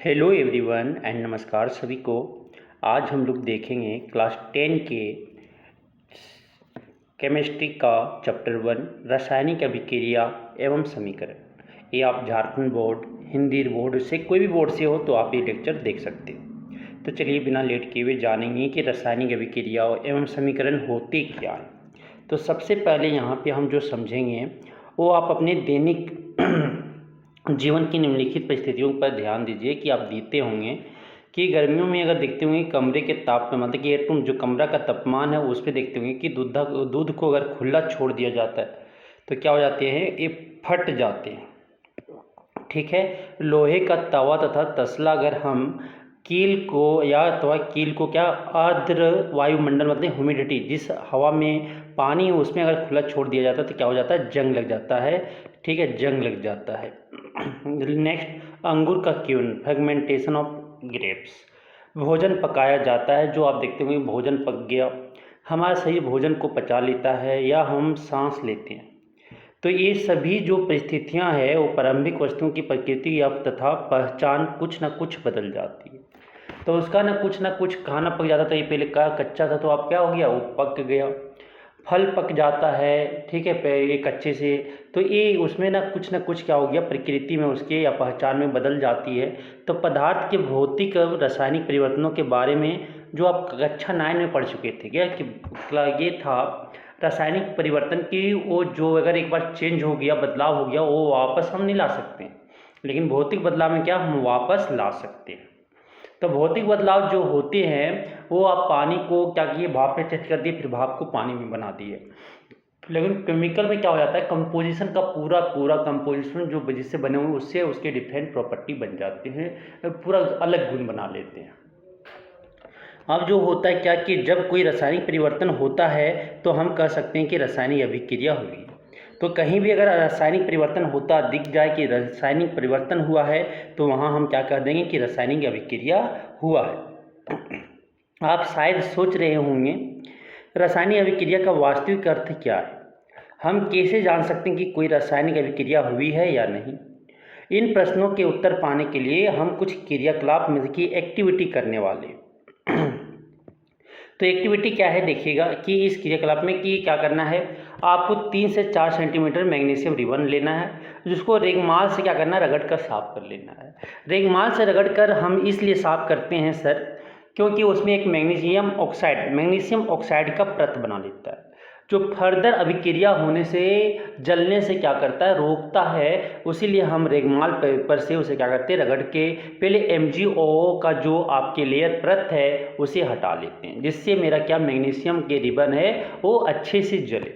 Hello everyone and नमस्कार सभी को। आज हम लोग देखेंगे क्लास 10 के केमिस्ट्री का चैप्टर 1 रासायनिक अभिक्रिया एवं समीकरण। ये आप झारखंड बोर्ड, हिंदी बोर्ड से कोई भी बोर्ड से हो तो आप ये लेक्चर देख सकते हो। तो चलिए बिना लेट किए हुए जानेंगे कि रासायनिक अभिक्रिया एवं समीकरण होते क्या है। तो सबसे पहले यहाँ पे हम जो समझेंगे वो आप अपने दैनिक जीवन की निम्नलिखित परिस्थितियों पर ध्यान दीजिए कि आप देखते होंगे कि गर्मियों में अगर देखते होंगे कमरे के ताप पे मतलब कि एटम जो कमरा का तापमान है उस पर देखते होंगे कि दूध को अगर खुला छोड़ दिया जाता है तो क्या हो जाते हैं, ये फट जाते हैं। ठीक है, लोहे का तवा तथा तसला अगर हम कील को या अथवा कील को क्या आर्द्र वायुमंडल मतलब ह्यूमिडिटी जिस हवा में पानी है उसमें अगर खुला छोड़ दिया जाता है तो क्या हो जाता है, जंग लग जाता है। ठीक है, जंग लग जाता है। नेक्स्ट, अंगूर का क्यून फर्मेंटेशन ऑफ ग्रेप्स। भोजन पकाया जाता है, जो आप देखते होंगे भोजन पक गया, हमारा शरीर भोजन को पचा लेता है या हम सांस लेते हैं। तो ये सभी जो परिस्थितियां हैं वो प्रारंभिक वस्तुओं की प्रकृति या तथा पहचान कुछ न कुछ बदल जाती है। तो उसका न कुछ खाना पक जाता था, ये पहले का कच्चा था तो अब क्या हो गया, वो पक गया। फल पक जाता है, ठीक है, ये कच्चे से, तो ये उसमें ना कुछ क्या हो गया, प्रकृति में उसके या पहचान में बदल जाती है। तो पदार्थ के भौतिक और रासायनिक परिवर्तनों के बारे में जो आप कक्षा 9 में पढ़ चुके थे क्या, कि ये था रासायनिक परिवर्तन की वो जो अगर एक बार चेंज हो गया, बदलाव हो गया, वो वापस हम नहीं ला सकते, लेकिन भौतिक बदलाव में क्या हम वापस ला सकते हैं। तो भौतिक बदलाव जो होते हैं वो आप पानी को क्या किए, भाप में चेंज कर दिए, फिर भाप को पानी में बना दिए। लेकिन केमिकल में क्या हो जाता है, कंपोजिशन का पूरा कंपोजिशन जो जिससे बने हुए उससे उसके डिफरेंट प्रॉपर्टी बन जाते हैं, पूरा अलग गुण बना लेते हैं। अब जो होता है क्या कि जब कोई रासायनिक परिवर्तन होता है तो हम कह सकते हैं कि रासायनिक अभिक्रिया हुई। तो कहीं भी अगर रासायनिक परिवर्तन होता दिख जाए कि रासायनिक परिवर्तन हुआ है तो वहाँ हम क्या कह देंगे कि रासायनिक अभिक्रिया हुआ है। आप शायद सोच रहे होंगे रासायनिक अभिक्रिया का वास्तविक अर्थ क्या है, हम कैसे जान सकते हैं कि कोई रासायनिक अभिक्रिया हुई है या नहीं। इन प्रश्नों के उत्तर पाने के लिए हम कुछ क्रियाकलाप में की एक्टिविटी करने वाले। तो एक्टिविटी क्या है देखिएगा कि इस क्रियाकलाप में कि क्या करना है, आपको 3 से 4 सेंटीमीटर मैग्नीशियम रिबन लेना है, जिसको रेगमाल से क्या करना है, रगड़ कर साफ कर लेना है। रेगमाल से रगड़ कर हम इसलिए साफ करते हैं सर क्योंकि उसमें एक मैग्नीशियम ऑक्साइड का परत बना लेता है, जो फर्दर अभिक्रिया होने से जलने से क्या करता है, रोकता है। उसीलिए हम रेगमाल पेपर से उसे क्या करते हैं, रगड़ के पहले MgO का जो आपके लेयर परत है उसे हटा लेते हैं, जिससे मेरा क्या मैग्नीशियम के रिबन है वो अच्छे से जले।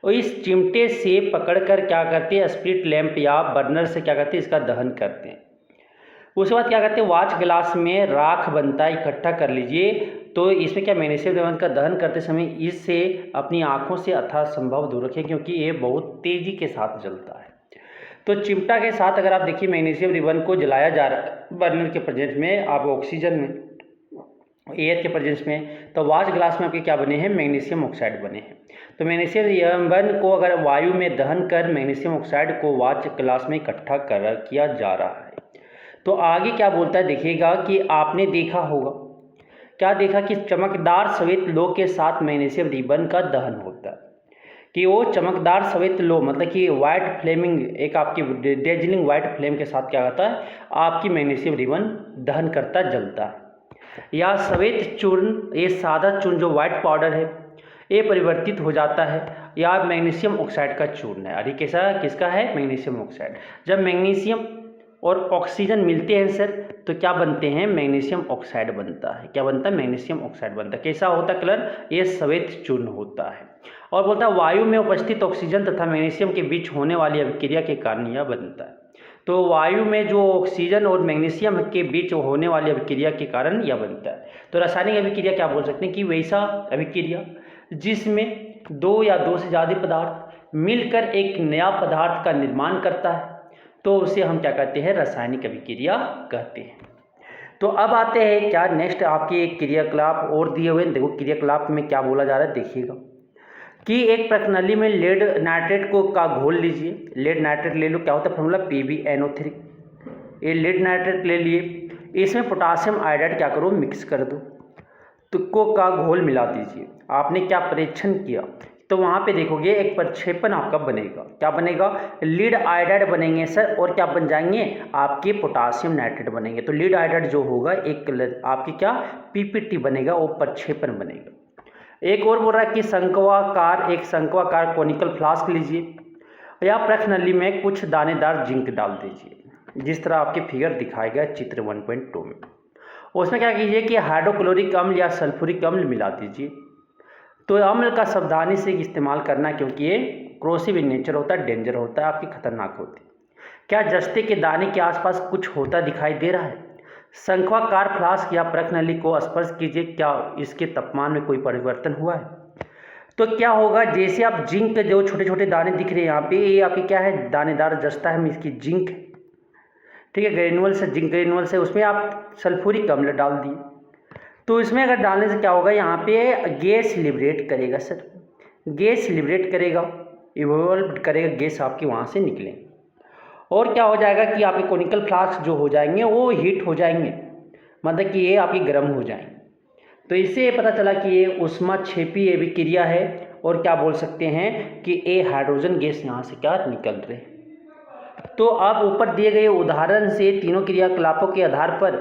और इस चिमटे से पकड़कर क्या करते हैं, स्प्लिट लैंप या बर्नर से क्या करते हैं, इसका दहन करते हैं। उसके बाद क्या करते हैं, वाच ग्लास में राख बनता है, इकट्ठा कर लीजिए। तो इसमें क्या मैग्नीशियम रिबन का दहन करते समय इससे अपनी आँखों से यथासंभव दूर रखें क्योंकि ये बहुत तेज़ी के साथ जलता है। तो चिमटा के साथ अगर आप देखिए मैग्नीशियम रिबन को जलाया जा रहा है बर्नर के प्रेजेंस में, आप ऑक्सीजन में, एयर के प्रेजेंस में, तो वाच ग्लास में आपके क्या बने हैं, मैग्नीशियम ऑक्साइड बने हैं। तो मैग्नीशियम रिबन को अगर वायु में दहन कर मैग्नीशियम ऑक्साइड को वाच ग्लास में इकट्ठा किया जा रहा है। तो आगे क्या बोलता है देखिएगा कि आपने देखा होगा, क्या देखा कि चमकदार श्वेत लोह के साथ मैग्नीशियम रिबन का दहन होता है, कि वो चमकदार श्वेत लोह मतलब कि वाइट फ्लेमिंग एक आपकी डेजलिंग वाइट फ्लेम के साथ क्या होता है, आपकी मैग्नीशियम रिबन दहन करता जलता है। या श्वेत चूर्ण, ये सादा चूर्ण जो वाइट पाउडर है ये परिवर्तित हो जाता है, या मैग्नीशियम ऑक्साइड का चूर्ण है। अरे कैसा किसका है, मैग्नीशियम ऑक्साइड। जब मैग्नीशियम और ऑक्सीजन मिलते हैं सर तो क्या बनते हैं, मैग्नीशियम ऑक्साइड बनता है। क्या बनता है, मैग्नीशियम ऑक्साइड बनता है। कैसा होता है कलर, ये श्वेत चूर्ण होता है। और बोलता है वायु में उपस्थित ऑक्सीजन तथा मैग्नीशियम के बीच होने वाली अभिक्रिया के कारण यह बनता है। तो वायु में जो ऑक्सीजन और मैग्नीशियम के बीच होने वाली अभिक्रिया के कारण यह बनता है। तो रासायनिक अभिक्रिया क्या बोल सकते हैं कि वैसा अभिक्रिया जिसमें 2 या 2 से ज़्यादा पदार्थ मिलकर एक नया पदार्थ का निर्माण करता है, तो उसे हम क्या कहते हैं, रासायनिक अभिक्रिया कहते हैं। तो अब आते हैं क्या नेक्स्ट आपके एक क्रियाकलाप और दिए हुए, देखो क्रियाकलाप में क्या बोला जा रहा है देखिएगा कि एक प्रणाली में लेड नाइट्रेट को का घोल लीजिए, लेड नाइट्रेट ले लो, क्या होता है फॉर्मूला PbNO3। ये लेड नाइट्रेट ले लिए, इसमें पोटासियम आयोडाइड क्या करो, मिक्स कर दो, तुक्को का घोल मिला दीजिए। आपने क्या परीक्षण किया, तो वहाँ पे देखोगे एक प्रक्षेपण आपका बनेगा। क्या बनेगा, लीड आयोडाइड बनेंगे सर, और क्या बन जाएंगे, आपके पोटासियम नाइट्रेट बनेंगे। तो लीड आयोडाइड जो होगा एक आपकी क्या पीपीटी बनेगा, वो प्रक्षेपण बनेगा। एक और बोल रहा है कि एक शंक्वाकार कोनिकल फ्लास्क लीजिए या प्रश्नली में कुछ दानेदार जिंक डाल दीजिए, जिस तरह आपके फिगर दिखाया गया चित्र 1.2 में। उसमें क्या कीजिए कि हाइड्रोक्लोरिक अम्ल या सल्फ्यूरिक अम्ल मिला दीजिए। तो अम्ल का सावधानी से इस्तेमाल करना, क्योंकि ये क्रोसिव इन नेचर होता है, डेंजर होता है, आपकी खतरनाक होती है। क्या जस्ते के दाने के आसपास कुछ होता दिखाई दे रहा है? शंक्वाकार फ्लास्क या प्रश्नली को स्पर्श कीजिए, क्या इसके तापमान में कोई परिवर्तन हुआ है? तो क्या होगा, जैसे आप जिंक जो छोटे छोटे दाने दिख रहे हैं यहाँ पे, ये आपकी क्या है, दानेदार जस्ता है, इसकी जिंक, ठीक है, ग्रेनुअल से, जिंक ग्रेनुअल से, उसमें आप सल्फ्यूरिक अम्ल डाल दिए। तो इसमें अगर डालने से क्या होगा, यहाँ पे गैस लिबरेट करेगा सर, गैस लिबरेट करेगा, इवोल्व करेगा, गैस आपकी वहाँ से निकलेंगे। और क्या हो जाएगा कि आपके कोनिकल फ्लास्क जो हो जाएंगे वो हीट हो जाएंगे, मतलब कि ये आपकी गर्म हो जाएंगे। तो इससे ये पता चला कि ये ऊष्माक्षेपी अभिक्रिया है, और क्या बोल सकते हैं कि ये हाइड्रोजन गैस यहाँ से क्या निकल रहे। तो आप ऊपर दिए गए उदाहरण से तीनों क्रियाकलापों के आधार पर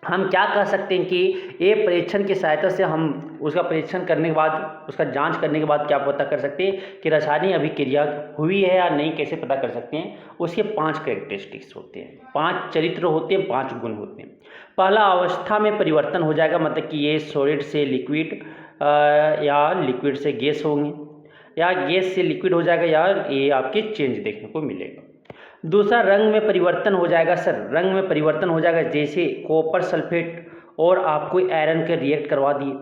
हम क्या कह सकते हैं कि ये परीक्षण की सहायता से हम उसका परीक्षण करने के बाद, उसका जांच करने के बाद क्या पता कर सकते हैं कि रासायनिक अभिक्रिया हुई है या नहीं, कैसे पता कर सकते हैं। उसके 5 कैरेक्टरिस्टिक्स होते हैं, 5 चरित्र होते हैं, 5 गुण होते हैं। पहला, अवस्था में परिवर्तन हो जाएगा, मतलब कि ये सॉलिड से लिक्विड या लिक्विड से गैस होंगे, या गैस से लिक्विड हो जाएगा, या ये आपके चेंज देखने को मिलेगा। दूसरा, रंग में परिवर्तन हो जाएगा सर, रंग में परिवर्तन हो जाएगा, जैसे कॉपर सल्फेट और आपको आयरन के रिएक्ट करवा दिए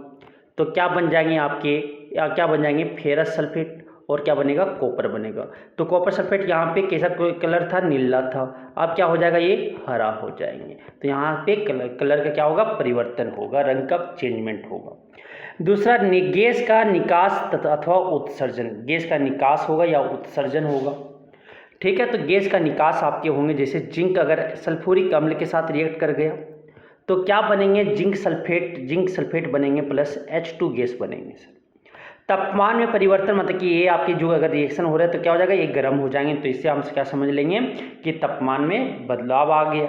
तो क्या बन जाएंगे आपके, या क्या बन जाएंगे, फेरस सल्फेट, और क्या बनेगा, कॉपर बनेगा। तो कॉपर सल्फेट यहाँ पे कैसा कलर था, नीला था, अब क्या हो जाएगा, ये हरा हो जाएंगे। तो यहाँ पे कलर का क्या होगा, परिवर्तन होगा, रंग का चेंजमेंट होगा। दूसरा, गैस का निकास अथवा उत्सर्जन, गैस का निकास होगा या उत्सर्जन होगा, ठीक है। तो गैस का निकास आपके होंगे, जैसे जिंक अगर सल्फ्यूरिक अम्ल के साथ रिएक्ट कर गया तो क्या बनेंगे, जिंक सल्फेट बनेंगे प्लस H2 गैस बनेंगे सर। तापमान में परिवर्तन, मतलब कि ये आपकी जो अगर रिएक्शन हो रहा है तो क्या हो जाएगा, ये गर्म हो जाएंगे। तो इससे हम क्या समझ लेंगे कि तापमान में बदलाव आ गया।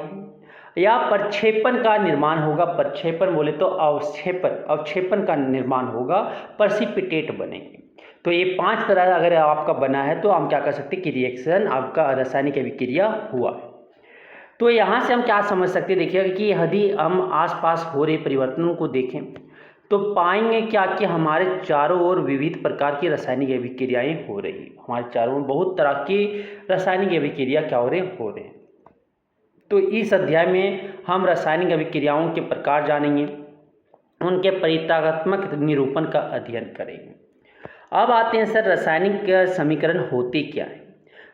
या प्रक्षेपण का निर्माण होगा, प्रक्षेपण बोले तो अवक्षेपण का निर्माण होगा, प्रेसिपिटेट बनेंगे। तो ये 5 तरह अगर आपका बना है तो हम क्या कर सकते हैं कि रिएक्शन आपका रासायनिक अभिक्रिया हुआ है। तो यहाँ से हम क्या समझ सकते हैं, देखिएगा कि यदि हम आसपास हो रहे परिवर्तनों को देखें तो पाएंगे क्या कि हमारे चारों ओर विविध प्रकार की रासायनिक अभिक्रियाएं हो रही, हमारे चारों ओर बहुत तरह की रासायनिक अभिक्रिया क्या हो रहे हैं। तो इस अध्याय में हम रासायनिक अभिक्रियाओं के प्रकार जानेंगे, उनके परितापात्मक निरूपण का अध्ययन करेंगे। अब आते हैं सर, रासायनिक समीकरण होते क्या है।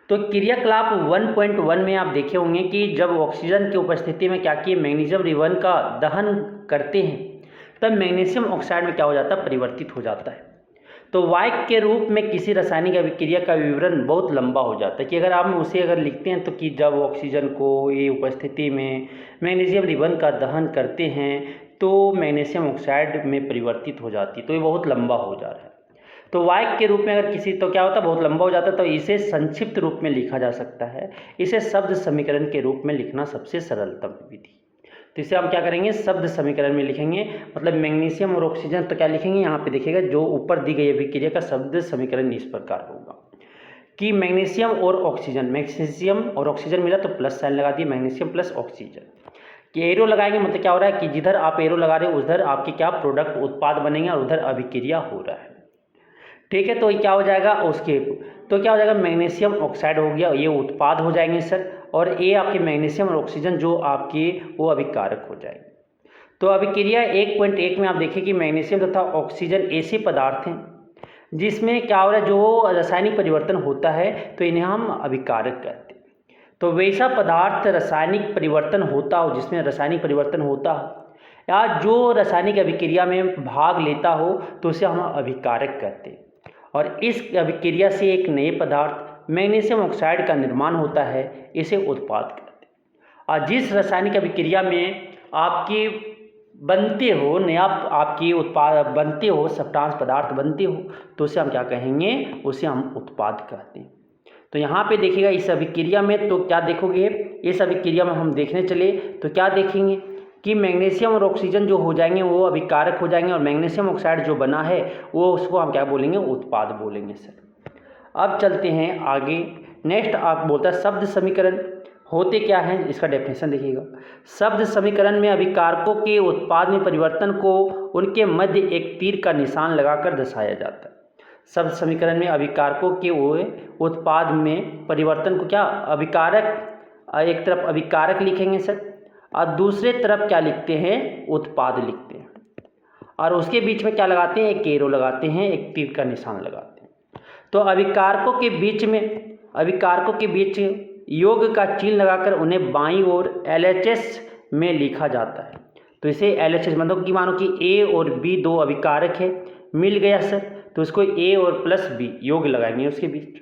तो क्रियाकलाप 1.1 में आप देखे होंगे कि जब ऑक्सीजन की उपस्थिति में क्या किए, मैग्नीशियम रिबन का दहन करते हैं तब मैग्नीशियम ऑक्साइड में क्या हो जाता है, परिवर्तित हो जाता है। तो वायक के रूप में किसी रासायनिक अभिक्रिया का विवरण बहुत लंबा हो जाता है कि अगर आप उसे अगर लिखते हैं तो कि जब ऑक्सीजन को ये उपस्थिति में मैग्नीशियम रिबन का दहन करते हैं तो मैग्नीशियम ऑक्साइड में परिवर्तित हो जाती है, तो ये बहुत लंबा हो जा रहा है। तो वायक के रूप में अगर किसी, तो क्या होता है, बहुत लंबा हो जाता है, तो इसे संक्षिप्त रूप में लिखा जा सकता है। इसे शब्द समीकरण के रूप में लिखना सबसे सरलतम विधि। तो इसे हम क्या करेंगे, शब्द समीकरण में लिखेंगे, मतलब मैग्नीशियम और ऑक्सीजन, तो क्या लिखेंगे यहाँ पे देखिएगा, जो ऊपर दी गई अभिक्रिया का शब्द समीकरण इस प्रकार होगा कि मैग्नीशियम और ऑक्सीजन मिला तो प्लस साइन लगा दिए, मैग्नीशियम प्लस ऑक्सीजन कि एरो लगाएंगे, मतलब क्या हो रहा है कि जिधर आप एरो लगा रहे हो उधर आपके क्या प्रोडक्ट उत्पाद बनेंगे और उधर अभिक्रिया हो रहा है, ठीक है। तो ये क्या हो जाएगा उसके, तो क्या हो जाएगा, मैग्नीशियम ऑक्साइड हो गया, ये उत्पाद हो जाएंगे सर, और ये आपके मैग्नीशियम और ऑक्सीजन जो आपकी वो अभिकारक हो जाएंगे। तो अभिक्रिया 1.1 में आप देखिए कि मैग्नीशियम तथा ऑक्सीजन ऐसे पदार्थ हैं जिसमें क्या हो रहा है, जो रासायनिक परिवर्तन होता है तो इन्हें हम अभिकारक कहते हैं। तो वैसा पदार्थ रासायनिक परिवर्तन होता हो, जिसमें रासायनिक परिवर्तन होता हो या जो रासायनिक अभिक्रिया में भाग लेता हो तो उसे हम अभिकारक कहते हैं। और इस अभिक्रिया से एक नए पदार्थ मैग्नीशियम ऑक्साइड का निर्माण होता है, इसे उत्पाद कहते हैं। और जिस रासायनिक अभिक्रिया में आपके बनते हो नया आपके उत्पाद बनते हो सब्सटेंस पदार्थ बनते हो तो उसे हम क्या कहेंगे, उसे हम उत्पाद कहते हैं। तो यहाँ पे देखिएगा इस अभिक्रिया में तो क्या देखोगे, इस अभिक्रिया में हम देखने चले तो क्या देखेंगे कि मैग्नीशियम और ऑक्सीजन जो हो जाएंगे वो अभिकारक हो जाएंगे और मैग्नीशियम ऑक्साइड जो बना है वो उसको हम क्या बोलेंगे, उत्पाद बोलेंगे सर। अब चलते हैं आगे। नेक्स्ट आप बोलता है शब्द समीकरण होते क्या हैं, इसका डेफिनेशन देखिएगा। शब्द समीकरण में अभिकारकों के उत्पाद में परिवर्तन को उनके मध्य एक तीर का निशान लगाकर दर्शाया जाता है। शब्द समीकरण में अभिकारकों के उत्पाद में परिवर्तन को क्या, अभिकारक एक तरफ अभिकारक लिखेंगे सर और दूसरे तरफ क्या लिखते हैं, उत्पाद लिखते हैं और उसके बीच में क्या लगाते हैं, एक एरो लगाते हैं, एक तीर का निशान लगाते हैं। तो अभिकारकों के बीच योग का चिन्ह लगाकर उन्हें बाईं ओर LHS में लिखा जाता है। तो इसे LHS मतलब कि मानो कि A और B दो अभिकारक है, मिल गया सर, तो उसको A और प्लस B योग लगाएंगे उसके बीच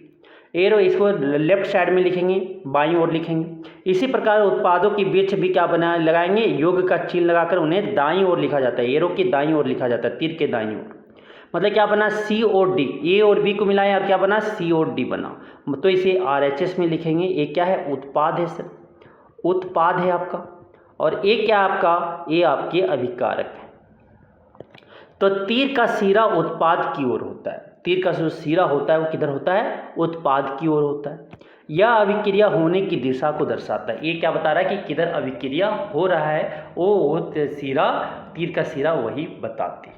एरो, इसको लेफ्ट साइड में लिखेंगे, बाईं ओर लिखेंगे। इसी प्रकार उत्पादों के बीच भी क्या बना लगाएंगे, योग का चिन्ह लगाकर उन्हें दाईं ओर लिखा जाता है, एरो के दाईं ओर लिखा जाता है, तीर के दाईं ओर। मतलब क्या बना, C और D, A और B को मिलाया और क्या बना, C और D बना। तो इसे RHS में लिखेंगे। ये क्या है, उत्पाद है सर, उत्पाद है आपका। और ये क्या आपका, ये आपके अभिकारक है। तो तीर का सिरा उत्पाद की ओर होता है, तीर का जो सिरा होता है वो किधर होता है, उत्पाद की ओर होता है। यह अभिक्रिया होने की दिशा को दर्शाता है। ये क्या बता रहा है कि किधर अभिक्रिया हो रहा है, वो सिरा, तीर का सिरा वही बताते हैं।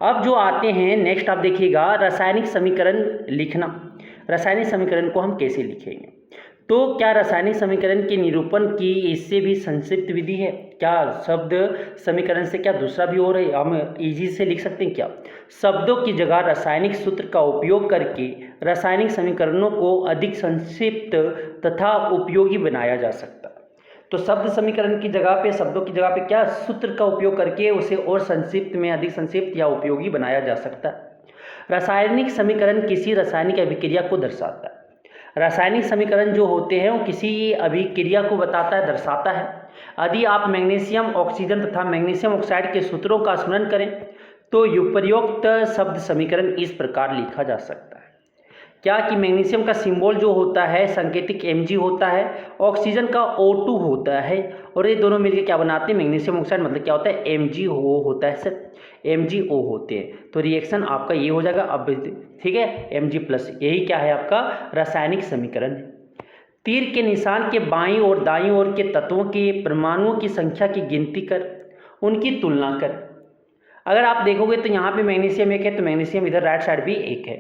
अब जो आते हैं नेक्स्ट आप देखिएगा, रासायनिक समीकरण लिखना। रासायनिक समीकरण को हम कैसे लिखेंगे, तो क्या रासायनिक समीकरण के निरूपण की इससे भी संक्षिप्त विधि है क्या, शब्द समीकरण से क्या दूसरा भी और है, हम इजी से लिख सकते हैं क्या। शब्दों की जगह रासायनिक सूत्र का उपयोग करके रासायनिक समीकरणों को अधिक संक्षिप्त तथा उपयोगी बनाया जा सकता है। तो शब्द समीकरण की जगह पे, शब्दों की जगह पे क्या, सूत्र का उपयोग करके उसे और संक्षिप्त में अधिक संक्षिप्त या उपयोगी बनाया जा सकता है। रासायनिक समीकरण किसी रासायनिक अभिक्रिया को दर्शाता है। रासायनिक समीकरण जो होते हैं वो किसी अभिक्रिया को बताता है, दर्शाता है। यदि आप मैग्नीशियम ऑक्सीजन तथा मैग्नीशियम ऑक्साइड के सूत्रों का स्मरण करें तो उपरोक्त शब्द समीकरण इस प्रकार लिखा जा सकता है क्या, कि मैग्नीशियम का सिंबल जो होता है संकेतिक Mg होता है, ऑक्सीजन का O2 होता है और ये दोनों मिलकर क्या बनाते हैं, मैग्नीशियम ऑक्साइड, मतलब क्या होता है, MgO होता है सर, MgO होते हैं। तो रिएक्शन आपका ये हो जाएगा अब, ठीक है, Mg+, यही क्या है आपका रासायनिक समीकरण है। तीर के निशान के बाईं और दाईं ओर के तत्वों के परमाणुओं की संख्या की गिनती कर उनकी तुलना कर। अगर आप देखोगे तो यहाँ पे मैग्नीशियम 1 है तो मैग्नीशियम इधर राइट साइड भी 1 है,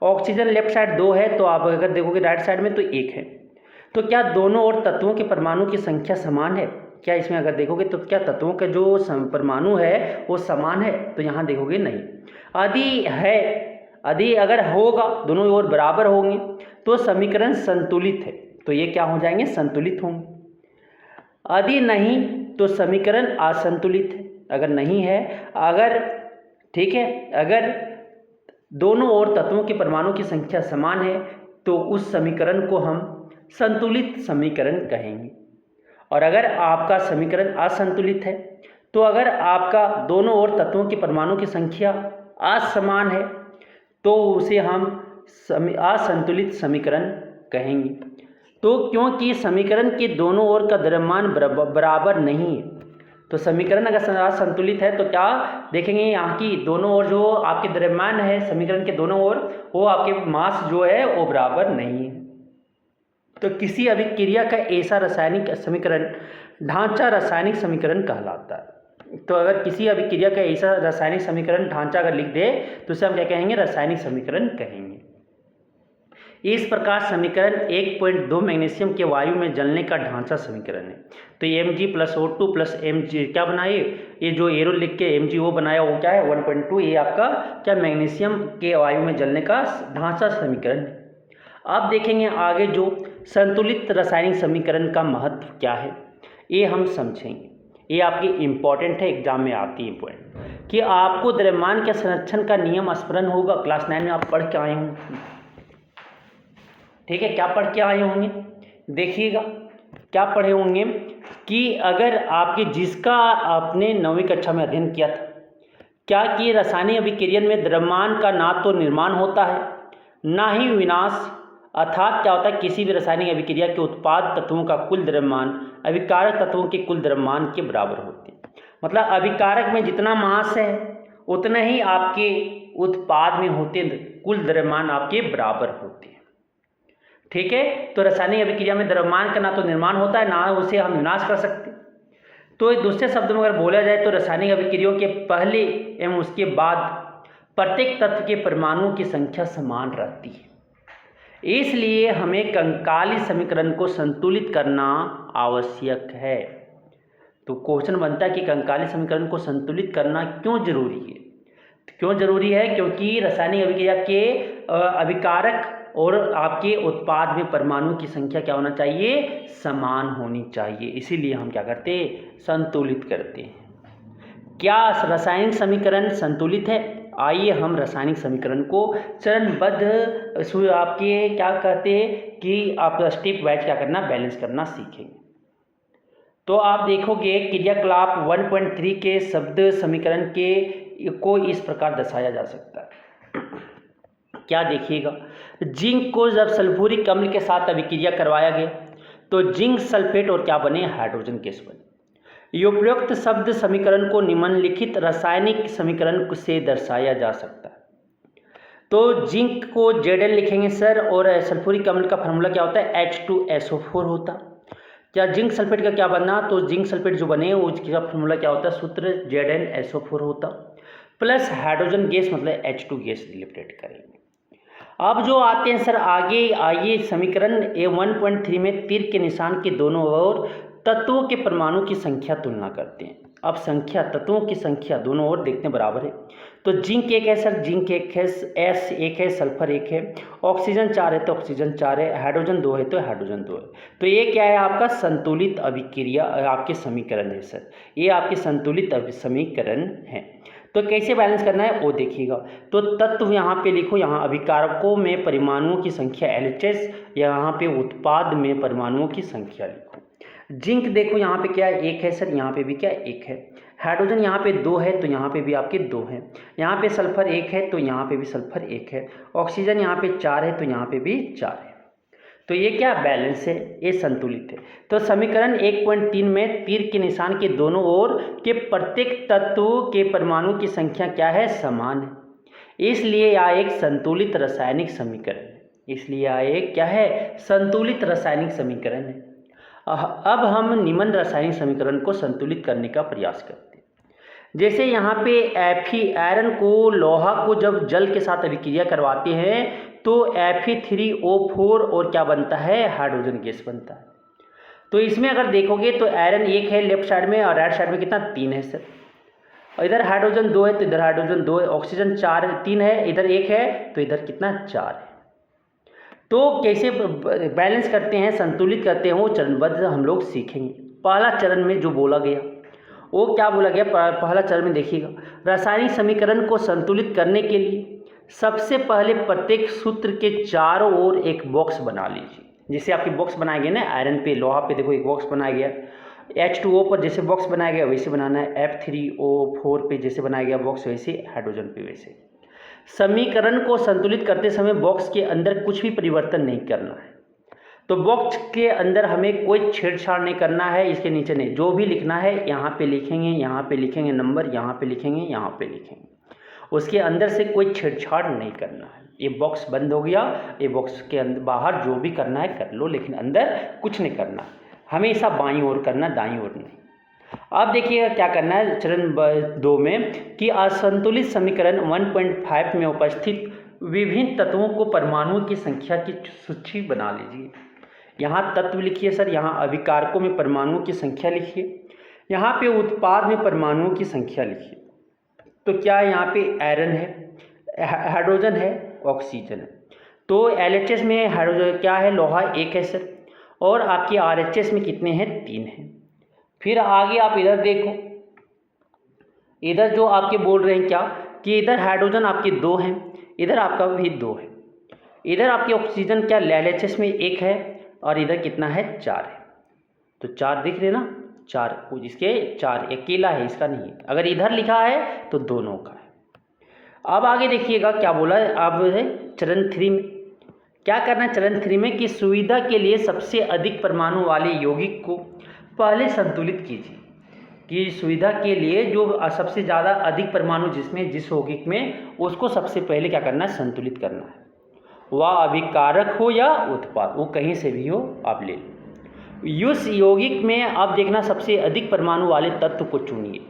ऑक्सीजन लेफ्ट साइड 2 है तो आप अगर देखोगे राइट साइड में तो 1 है। तो क्या दोनों ओर तत्वों के परमाणु की संख्या समान है क्या, इसमें अगर देखोगे तो क्या तत्वों के जो परमाणु है वो समान है, तो यहाँ देखोगे नहीं। यदि है, यदि अगर होगा दोनों ओर बराबर होंगे तो समीकरण संतुलित है, तो ये क्या हो जाएंगे, संतुलित होंगे। यदि नहीं तो समीकरण असंतुलित है। अगर नहीं है, अगर, ठीक है, अगर दोनों ओर तत्वों के परमाणु की संख्या समान है तो उस समीकरण को हम संतुलित समीकरण कहेंगे। और अगर आपका समीकरण असंतुलित है, तो अगर आपका दोनों ओर तत्वों के परमाणु की संख्या असमान है तो उसे हम असंतुलित समीकरण कहेंगे। तो क्योंकि समीकरण के दोनों ओर का द्रव्यमान बराबर नहीं है, तो समीकरण अगर असंतुलित है तो क्या देखेंगे, यहाँ की दोनों ओर जो आपके द्रव्यमान है समीकरण के दोनों ओर, वो आपके मास जो है वो बराबर नहीं है। तो किसी अभिक्रिया का ऐसा रासायनिक समीकरण ढांचा रासायनिक समीकरण कहलाता है। तो अगर किसी अभिक्रिया का ऐसा रासायनिक समीकरण ढांचा अगर लिख दे तो उसे हम क्या कहेंगे, रासायनिक समीकरण कहेंगे। इस प्रकार समीकरण 1.2 मैग्नीशियम के वायु में जलने का ढांचा समीकरण है। तो Mg+O2 Mg क्या बनाए, ये जो एरो लिख के MgO बनाया वो क्या है 1.2, ये आपका क्या मैग्नीशियम के वायु में जलने का ढांचा समीकरण है। अब देखेंगे आगे जो संतुलित रासायनिक समीकरण का महत्व क्या है ये हम समझेंगे। ये आपकी इम्पॉर्टेंट है, एग्जाम में आती है पॉइंट, कि आपको द्रव्यमान के संरक्षण का नियम स्मरण होगा, क्लास 9 में आप पढ़ के आए होंगे, ठीक है, क्या पढ़ के आए होंगे देखिएगा। क्या पढ़े होंगे कि अगर आपके जिसका आपने 9वीं कक्षा में अध्ययन किया था, क्या कि रासायनिक अभिक्रियन में द्रव्यमान का ना तो निर्माण होता है ना ही विनाश, अर्थात क्या होता है किसी भी रासायनिक अभिक्रिया के उत्पाद तत्वों का कुल द्रव्यमान अभिकारक तत्वों के कुल द्रव्यमान के बराबर होते हैं। मतलब अभिकारक में जितना मास है उतना ही आपके उत्पाद में होते कुल द्रव्यमान आपके बराबर होते हैं। ठीक है, तो रासायनिक अभिक्रिया में द्रव्यमान का ना तो निर्माण होता है ना उसे हम विनाश कर सकते। तो दूसरे शब्दों में अगर बोला जाए तो रासायनिक अभिक्रियाओं के पहले एवं उसके बाद प्रत्येक तत्व के परमाणुओं की संख्या समान रहती है, इसलिए हमें कंकाली समीकरण को संतुलित करना आवश्यक है। तो क्वेश्चन बनता है कि कंकाली समीकरण को संतुलित करना क्यों जरूरी है? क्यों जरूरी है? क्योंकि रासायनिक अभिक्रिया के अभिकारक और आपके उत्पाद में परमाणुओं की संख्या क्या होना चाहिए? समान होनी चाहिए। इसीलिए हम क्या करते हैं? संतुलित करते हैं। क्या रासायनिक समीकरण संतुलित है? आइए हम रासायनिक समीकरण को चरणबद्ध आपके क्या कहते हैं कि आप स्टेप वाइज क्या करना, बैलेंस करना सीखेंगे। तो आप देखोगे क्रियाकलाप 1.3 के शब्द समीकरण को इस प्रकार दर्शाया जा सकता है। क्या देखिएगा, जिंक को जब सल्फ्यूरिक अम्ल के साथ अभिक्रिया करवाया गया तो जिंक सल्फेट और क्या बने? हाइड्रोजन गैस बने। उपरोक्त शब्द समीकरण को निम्नलिखित रासायनिक समीकरण से दर्शाया जा सकता है। तो जिंक को Zn लिखेंगे सर, और सल्फ्यूरिक अम्ल का फार्मूला क्या होता है? H2SO4 होता। क्या जिंक सल्फेट का क्या बनना? तो जिंक सल्फेट जो बने उसका फार्मूला क्या होता है? सूत्र ZnSO4 होता, प्लस हाइड्रोजन गैस मतलब H2 गैस रिलेटेड करेंगे। अब जो आते हैं सर आगे, आइए समीकरण 1.3 में तीर के निशान के दोनों ओर तत्वों के परमाणु की संख्या तुलना करते हैं। अब संख्या, तत्वों की संख्या दोनों ओर देखते बराबर है। तो जिंक एक है सर, जिंक एक है, एस एक है, सल्फर एक है, ऑक्सीजन 4 है तो ऑक्सीजन 4 है, हाइड्रोजन 2 है तो हाइड्रोजन 2 है। तो ये क्या है? आपका संतुलित अभिक्रिया आपके समीकरण है सर, ये आपके संतुलित समीकरण है। तो कैसे बैलेंस करना है वो देखिएगा। तो तत्व यहाँ पे लिखो, यहाँ अभिकारकों में परमाणुओं की संख्या LHS, यहाँ पे उत्पाद में परमाणुओं की संख्या लिखो। जिंक देखो यहाँ पे क्या है? 1 है सर, यहाँ पे भी क्या 1 है। हाइड्रोजन यहाँ पे 2 है तो यहाँ पे भी आपके 2 है। यहाँ पे सल्फर 1 है तो यहाँ पे भी सल्फर 1 है। ऑक्सीजन यहाँ पे 4 है तो यहाँ पे भी 4 है। तो ये क्या बैलेंस है? ये संतुलित है। तो समीकरण 1.3 में तीर के निशान के दोनों ओर के प्रत्येक तत्व के परमाणु की संख्या क्या है? समान है। इसलिए यह एक संतुलित रासायनिक समीकरण है। इसलिए यह एक क्या है? संतुलित रासायनिक समीकरण है। अब हम निम्न रासायनिक समीकरण को संतुलित करने का प्रयास करते हैं। जैसे यहाँ पे Fe आयरन को, लोहा को जब जल के साथ अभिक्रिया करवाते हैं तो Fe3O4 और क्या बनता है? हाइड्रोजन गैस बनता है। तो इसमें अगर देखोगे तो आयरन 1 है लेफ्ट साइड में और राइट साइड में कितना? 3 है सर। और इधर हाइड्रोजन 2 है तो इधर हाइड्रोजन 2 है। ऑक्सीजन 3 है, इधर 1 है तो इधर कितना? 4 है। तो कैसे बैलेंस करते हैं, संतुलित करते हैं, वो चरणबद्ध हम लोग सीखेंगे। पहला चरण में जो बोला गया वो क्या बोला गया? पहला चरण में देखिएगा, रासायनिक समीकरण को संतुलित करने के लिए सबसे पहले प्रत्येक सूत्र के चारों ओर एक बॉक्स बना लीजिए। जैसे आपके बॉक्स बनाए गए ना, आयरन पे, लोहा पे देखो एक बॉक्स बनाया गया, H2O पर जैसे बॉक्स बनाया गया वैसे बनाना है, F3O4 पे जैसे बनाया गया बॉक्स वैसे, हाइड्रोजन पे वैसे। समीकरण को संतुलित करते समय बॉक्स के अंदर कुछ भी परिवर्तन नहीं करना है। तो बॉक्स के अंदर हमें कोई छेड़छाड़ नहीं करना है, इसके नीचे नहीं, जो भी लिखना है यहाँ पे लिखेंगे, यहाँ पे लिखेंगे नंबर, यहाँ पे लिखेंगे, यहाँ पे लिखेंगे, उसके अंदर से कोई छेड़छाड़ नहीं करना है। ये बॉक्स बंद हो गया, ये बॉक्स के अंदर बाहर जो भी करना है कर लो, लेकिन अंदर कुछ नहीं करना, हमेशा बाईं ओर करना, दाईं ओर नहीं। अब देखिएगा क्या करना है चरण 2 में कि असंतुलित समीकरण 1.5 में उपस्थित विभिन्न तत्वों को परमाणुओं की संख्या की सूची बना लीजिए। यहाँ तत्व लिखिए सर, यहाँ अभिकारकों में परमाणुओं की संख्या लिखिए, यहाँ पे उत्पाद में परमाणुओं की संख्या लिखिए। तो क्या यहाँ पे आयरन है, हाइड्रोजन है, ऑक्सीजन है। तो LHS में हाइड्रोजन क्या है? लोहा 1 है सर, और आपके RHS में कितने हैं? 3 हैं। फिर आगे आप इधर देखो, इधर जो आपके बोल रहे हैं क्या कि इधर हाइड्रोजन आपके 2 हैं, इधर आपका भी 2 है, इधर आपके ऑक्सीजन क्या LHS में 1 है और इधर कितना है? 4 है। तो 4 दिख रहे ना, 4 इसके 4 अकेला है, इसका नहीं है। अगर इधर लिखा है तो दोनों का है। अब आगे देखिएगा क्या बोला है। अब है चरण 3 में क्या करना है। चरण 3 में कि सुविधा के लिए सबसे अधिक परमाणु वाले यौगिक को पहले संतुलित कीजिए। कि सुविधा के लिए जो सबसे ज़्यादा अधिक परमाणु जिस यौगिक में, उसको सबसे पहले क्या करना है, संतुलित करना है। वह अभिकारक हो या उत्पाद, वो कहीं से भी हो, आप ले लो। उस यौगिक में आप देखना सबसे अधिक परमाणु वाले तत्व को चुनिए।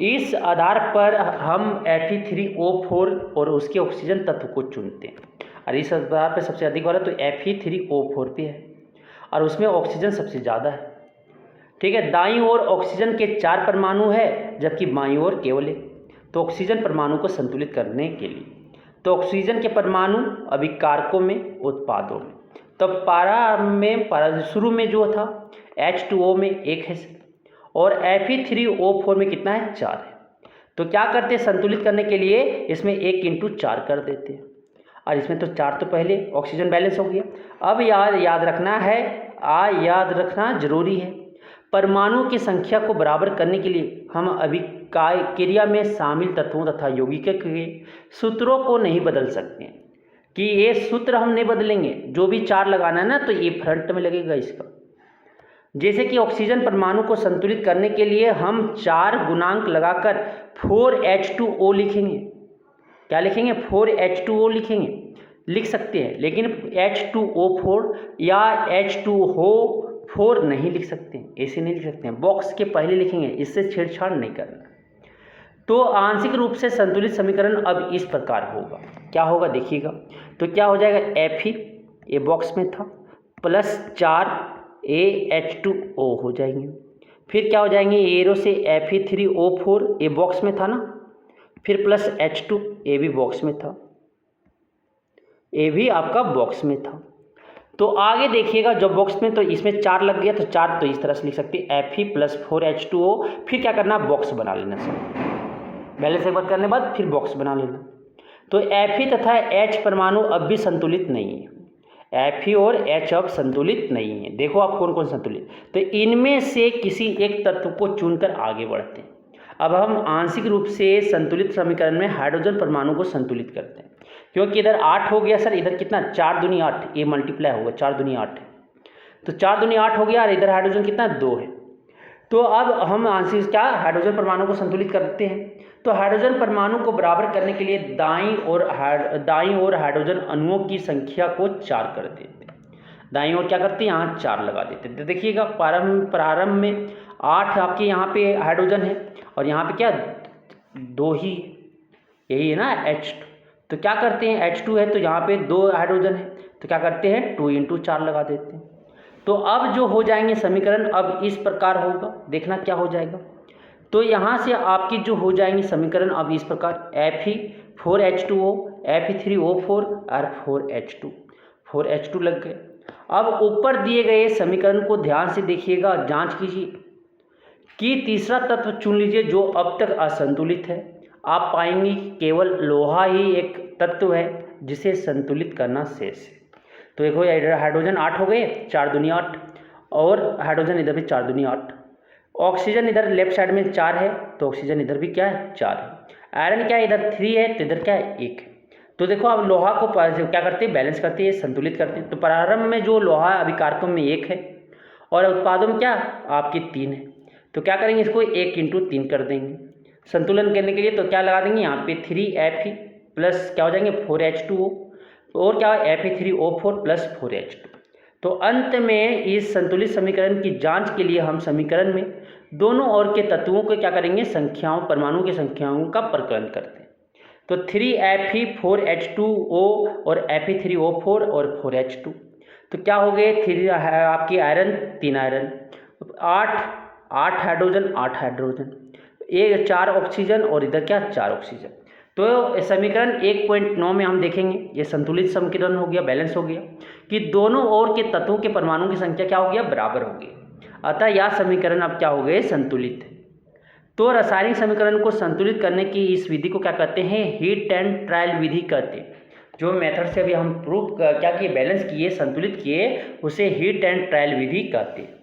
इस आधार पर हम Fe3O4 और उसके ऑक्सीजन तत्व को चुनते हैं। और इस आधार पर सबसे अधिक वाला तो Fe3O4 पे है और उसमें ऑक्सीजन सबसे ज़्यादा है। ठीक है, दाईं ओर ऑक्सीजन के 4 परमाणु है जबकि बाईं ओर केवल 1। तो ऑक्सीजन परमाणु को संतुलित करने के लिए तो ऑक्सीजन के परमाणु अभिकारकों में, उत्पादों में। तो शुरू में जो था H2O में 1 है और Fe3O4 में कितना है, 4 है। तो क्या करते हैं, संतुलित करने के लिए इसमें 1 × 4 कर देते हैं। और इसमें तो 4 तो पहले ऑक्सीजन बैलेंस हो गया। अब याद रखना है, याद रखना जरूरी है, परमाणु की संख्या को बराबर करने के लिए हम अभिक्रिया में शामिल तत्वों तथा यौगिकों के सूत्रों को नहीं बदल सकते हैं। कि ये सूत्र हम नहीं बदलेंगे, जो भी 4 लगाना है ना तो ये फ्रंट में लगेगा इसका। जैसे कि ऑक्सीजन परमाणु को संतुलित करने के लिए हम 4 गुणांक लगाकर 4H2O लिखेंगे। क्या लिखेंगे, 4H2O लिखेंगे, लिख सकते हैं, लेकिन H2O4 या H2O4 नहीं लिख सकते हैं, ऐसे नहीं लिख सकते हैं, बॉक्स के पहले लिखेंगे, इससे छेड़छाड़ नहीं करना। तो आंशिक रूप से संतुलित समीकरण अब इस प्रकार होगा। क्या होगा देखिएगा, तो क्या हो जाएगा, Fe ये बॉक्स में था प्लस 4AH2O हो जाएंगे। फिर क्या हो जाएंगे, एरो से Fe3O4 ये बॉक्स में था ना, फिर प्लस H2 ये भी बॉक्स में था, ये भी आपका बॉक्स में था। तो आगे देखिएगा जब बॉक्स में, तो इसमें 4 लग गया, तो 4 तो इस तरह से लिख सकते हैं Fe + 4H2O। फिर क्या करना, बॉक्स बना लेना सब, बैलेंस एक बार करने के बाद फिर बॉक्स बना लेना। तो Fe तथा H परमाणु अब भी संतुलित नहीं है। Fe और H अब संतुलित नहीं है। देखो आप कौन कौन संतुलित, तो इनमें से किसी एक तत्व को चुनकर आगे बढ़ते हैं। अब हम आंशिक रूप से संतुलित समीकरण में हाइड्रोजन परमाणु को संतुलित करते हैं, क्योंकि इधर 8 हो गया सर, इधर कितना 4 दूनी 8, ये मल्टीप्लाई होगा, 4 दूनी 8 है, तो 4 दूनी 8 हो गया। और इधर हाइड्रोजन कितना 2 है। तो अब हम आंशिक क्या हाइड्रोजन परमाणु को संतुलित करते हैं। तो हाइड्रोजन परमाणु को बराबर करने के लिए दाईं ओर हाइड्रोजन अणुओं की संख्या को 4 कर देते हैं। दाईं ओर क्या करते हैं, यहाँ 4 लगा देते हैं। तो देखिएगा प्रारंभ में 8 आपके यहाँ पे हाइड्रोजन है और यहाँ पे क्या 2 ही, यही है ना H2। तो क्या करते हैं, H2 है तो यहाँ पे 2 हाइड्रोजन है, तो क्या करते हैं 2 × 4 लगा देते हैं। तो अब जो हो जाएंगे समीकरण अब इस प्रकार होगा, देखना क्या हो जाएगा। तो यहाँ से आपकी जो हो जाएंगी समीकरण अब इस प्रकार, Fe 4H2O, Fe3O4 और 4H2 लग गए। अब ऊपर दिए गए समीकरण को ध्यान से देखिएगा, जांच कीजिए कि तीसरा तत्व चुन लीजिए जो अब तक असंतुलित है। आप पाएंगे केवल लोहा ही एक तत्व है जिसे संतुलित करना शेष है। तो देखो इधर हाइड्रोजन 8 हो गए, 4 दूनी 8, और हाइड्रोजन इधर भी 4 दूनी 8। ऑक्सीजन इधर लेफ्ट साइड में 4 है, तो ऑक्सीजन इधर भी क्या है 4 है। आयरन क्या है, इधर 3 है, तो इधर क्या है 1 है। तो देखो अब लोहा को क्या करते हैं, बैलेंस करते हैं, संतुलित करते हैं। तो प्रारंभ में जो लोहा अभिकारकों में 1 है और उत्पादों में क्या आपकी 3 है, तो क्या करेंगे, इसको 1 × 3 कर देंगे संतुलन करने के लिए। तो क्या लगा देंगे यहाँ पे 3Fe प्लस क्या हो जाएंगे 4H2O, और क्या Fe3O4 प्लस 4H2। तो अंत में इस संतुलित समीकरण की जांच के लिए हम समीकरण में दोनों ओर के तत्वों को क्या करेंगे, संख्याओं परमाणु की संख्याओं का प्रकलन करते हैं। तो 3Fe 4H2O और Fe3O4 और 4H2, तो क्या हो गए 3 आपकी आयरन 3 आयरन, 8 हाइड्रोजन, ये 4 ऑक्सीजन और इधर क्या 4 ऑक्सीजन। तो समीकरण 1.9 में हम देखेंगे ये संतुलित समीकरण हो गया, बैलेंस हो गया कि दोनों ओर के तत्वों के परमाणु की संख्या क्या हो गया, बराबर हो गई। अतः यह समीकरण अब क्या हो गए, संतुलित है। तो रासायनिक समीकरण को संतुलित करने की इस विधि को क्या कहते हैं, हीट एंड ट्रायल विधि कहते हैं। जो मेथड से अभी हम प्रूफ क्या किए, बैलेंस किए, संतुलित किए, उसे हीट एंड ट्रायल विधि कहते हैं।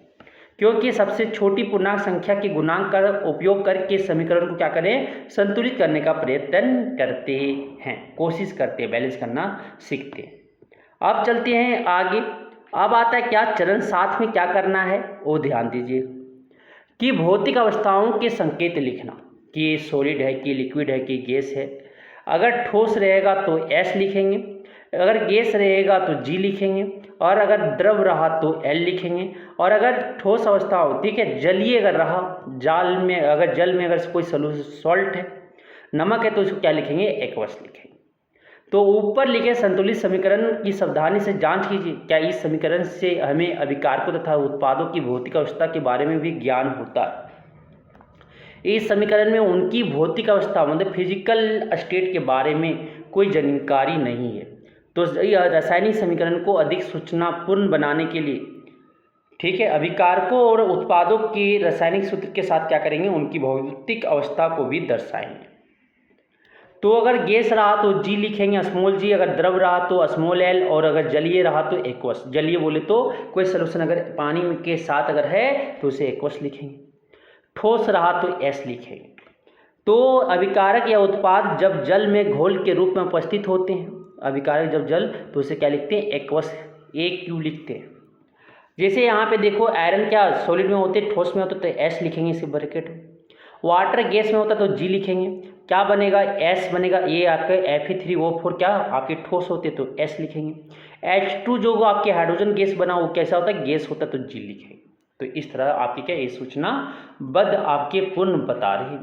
क्योंकि सबसे छोटी पूर्णांक संख्या के गुणांक का उपयोग करके समीकरण को क्या करें, संतुलित करने का प्रयत्न करते हैं, कोशिश करते हैं, बैलेंस करना सीखते हैं। अब चलते हैं आगे। अब आता है क्या चरण 7 में क्या करना है, वो ध्यान दीजिए कि भौतिक अवस्थाओं के संकेत लिखना, कि ये सॉलिड है, कि लिक्विड है, कि गैस है। अगर ठोस रहेगा तो S लिखेंगे, अगर गैस रहेगा तो G लिखेंगे, और अगर द्रव रहा तो L लिखेंगे, और अगर ठोस अवस्था हो, ठीक है, जलीय अगर रहा, जल में अगर कोई सॉल्ट है, नमक है, तो इसको क्या लिखेंगे, एक्वस लिखेंगे। तो ऊपर लिखे संतुलित समीकरण की सावधानी से जांच कीजिए, क्या इस समीकरण से हमें अभिकारकों तथा उत्पादों की भौतिक अवस्था के बारे में भी ज्ञान होता है। इस समीकरण में उनकी भौतिक अवस्था मतलब फिजिकल स्टेट के बारे में कोई जानकारी नहीं है। तो रासायनिक समीकरण को अधिक सूचनापूर्ण बनाने के लिए, ठीक है, अभिकारकों और उत्पादों के रासायनिक सूत्र के साथ क्या करेंगे, उनकी भौतिक अवस्था को भी दर्शाएंगे। तो अगर गैस रहा तो G लिखेंगे, स्मॉल g, अगर द्रव रहा तो स्मॉल l, और अगर जलीय रहा तो एक्वस। जलीय बोले तो कोई सॉल्यूशन अगर पानी के साथ अगर है तो उसे एक्वस लिखेंगे, ठोस रहा तो S लिखेंगे। तो अभिकारक या उत्पाद जब जल में घोल के रूप में उपस्थित होते हैं, अभिकारक जब जल, तो उसे क्या लिखते हैं, एक्वस, AQ लिखते हैं। जैसे यहाँ पे देखो आयरन क्या सॉलिड में होते, ठोस में होते तो S लिखेंगे इसके ब्रैकेट में। वाटर गैस में होता तो G लिखेंगे, क्या बनेगा, S बनेगा। ये आपके Fe3O4 क्या आपके ठोस होते तो S लिखेंगे। H2 जो आपके हाइड्रोजन गैस बना वो कैसा होता है, गैस होता तो G लिखेंगे। तो इस तरह आपकी क्या ये सूचना बद्ध आपके पूर्ण बता रही।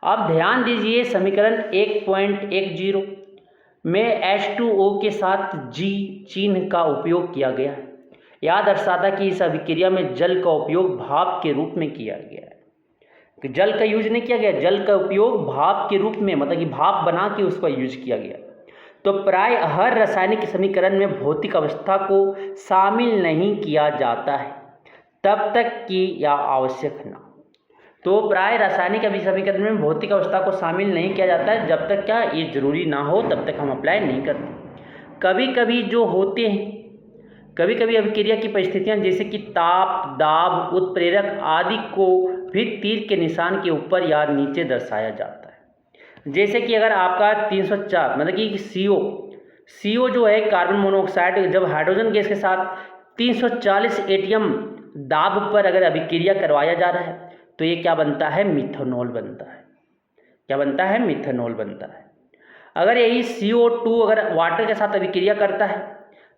अब ध्यान दीजिए समीकरण 1.10 में H2O के साथ G चिन्ह का उपयोग किया गया है। यह दर्शाता कि इस अभिक्रिया में जल का उपयोग भाप के रूप में किया गया है। जल का यूज नहीं किया गया, जल का उपयोग भाप के रूप में, मतलब कि भाप बना के उसका यूज किया गया। तो प्राय हर रासायनिक समीकरण में भौतिक अवस्था को शामिल नहीं किया जाता है तब तक कि यह आवश्यक न। तो प्राय रासायनिक समीकरण में भौतिक अवस्था को शामिल नहीं किया जाता है जब तक क्या ये जरूरी ना हो, तब तक हम अप्लाई नहीं करते। कभी कभी जो होते हैं, कभी कभी अभिक्रिया की परिस्थितियां जैसे कि ताप, दाब, उत्प्रेरक आदि को भी तीर के निशान के ऊपर या नीचे दर्शाया जाता है। जैसे कि अगर आपका 304 मतलब कि CO जो है कार्बन मोनोऑक्साइड, जब हाइड्रोजन गैस के साथ 340 एटीएम दाब पर अगर अभिक्रिया करवाया जा रहा है तो ये क्या बनता है, मिथेनॉल बनता है। क्या बनता है, मिथेनॉल बनता है। अगर यही CO2 अगर वाटर के साथ अभिक्रिया करता है,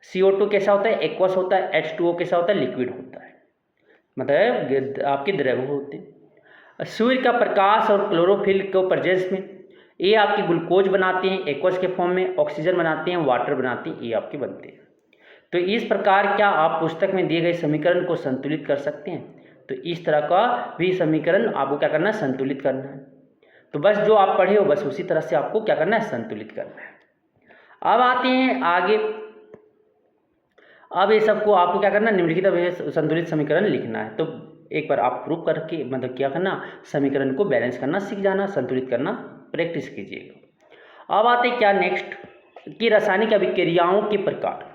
CO2 कैसा होता है, एक्वस होता है। H2O कैसा होता है, लिक्विड होता है, मतलब आपके द्रव होते हैं। सूर्य का प्रकाश और क्लोरोफिल को प्रेजेंस में ये आपकी ग्लूकोज बनाते हैं एक्वस के फॉर्म में, ऑक्सीजन बनाते हैं, वाटर बनाते हैं, ये आपके बनते हैं। तो इस प्रकार क्या आप पुस्तक में दिए गए समीकरण को संतुलित कर सकते हैं। तो इस तरह का भी समीकरण आपको क्या करना है, संतुलित करना है। तो बस जो आप पढ़े हो बस उसी तरह से आपको क्या करना है, संतुलित करना है। अब आते हैं आगे। अब ये सबको आपको क्या करना है, निम्नलिखित संतुलित समीकरण लिखना है। तो एक बार आप प्रूव करके मतलब क्या करना, समीकरण को बैलेंस करना सीख जाना, संतुलित करना प्रैक्टिस कीजिएगा। अब आते क्या नेक्स्ट कि रासायनिक अभिक्रियाओं के प्रकार।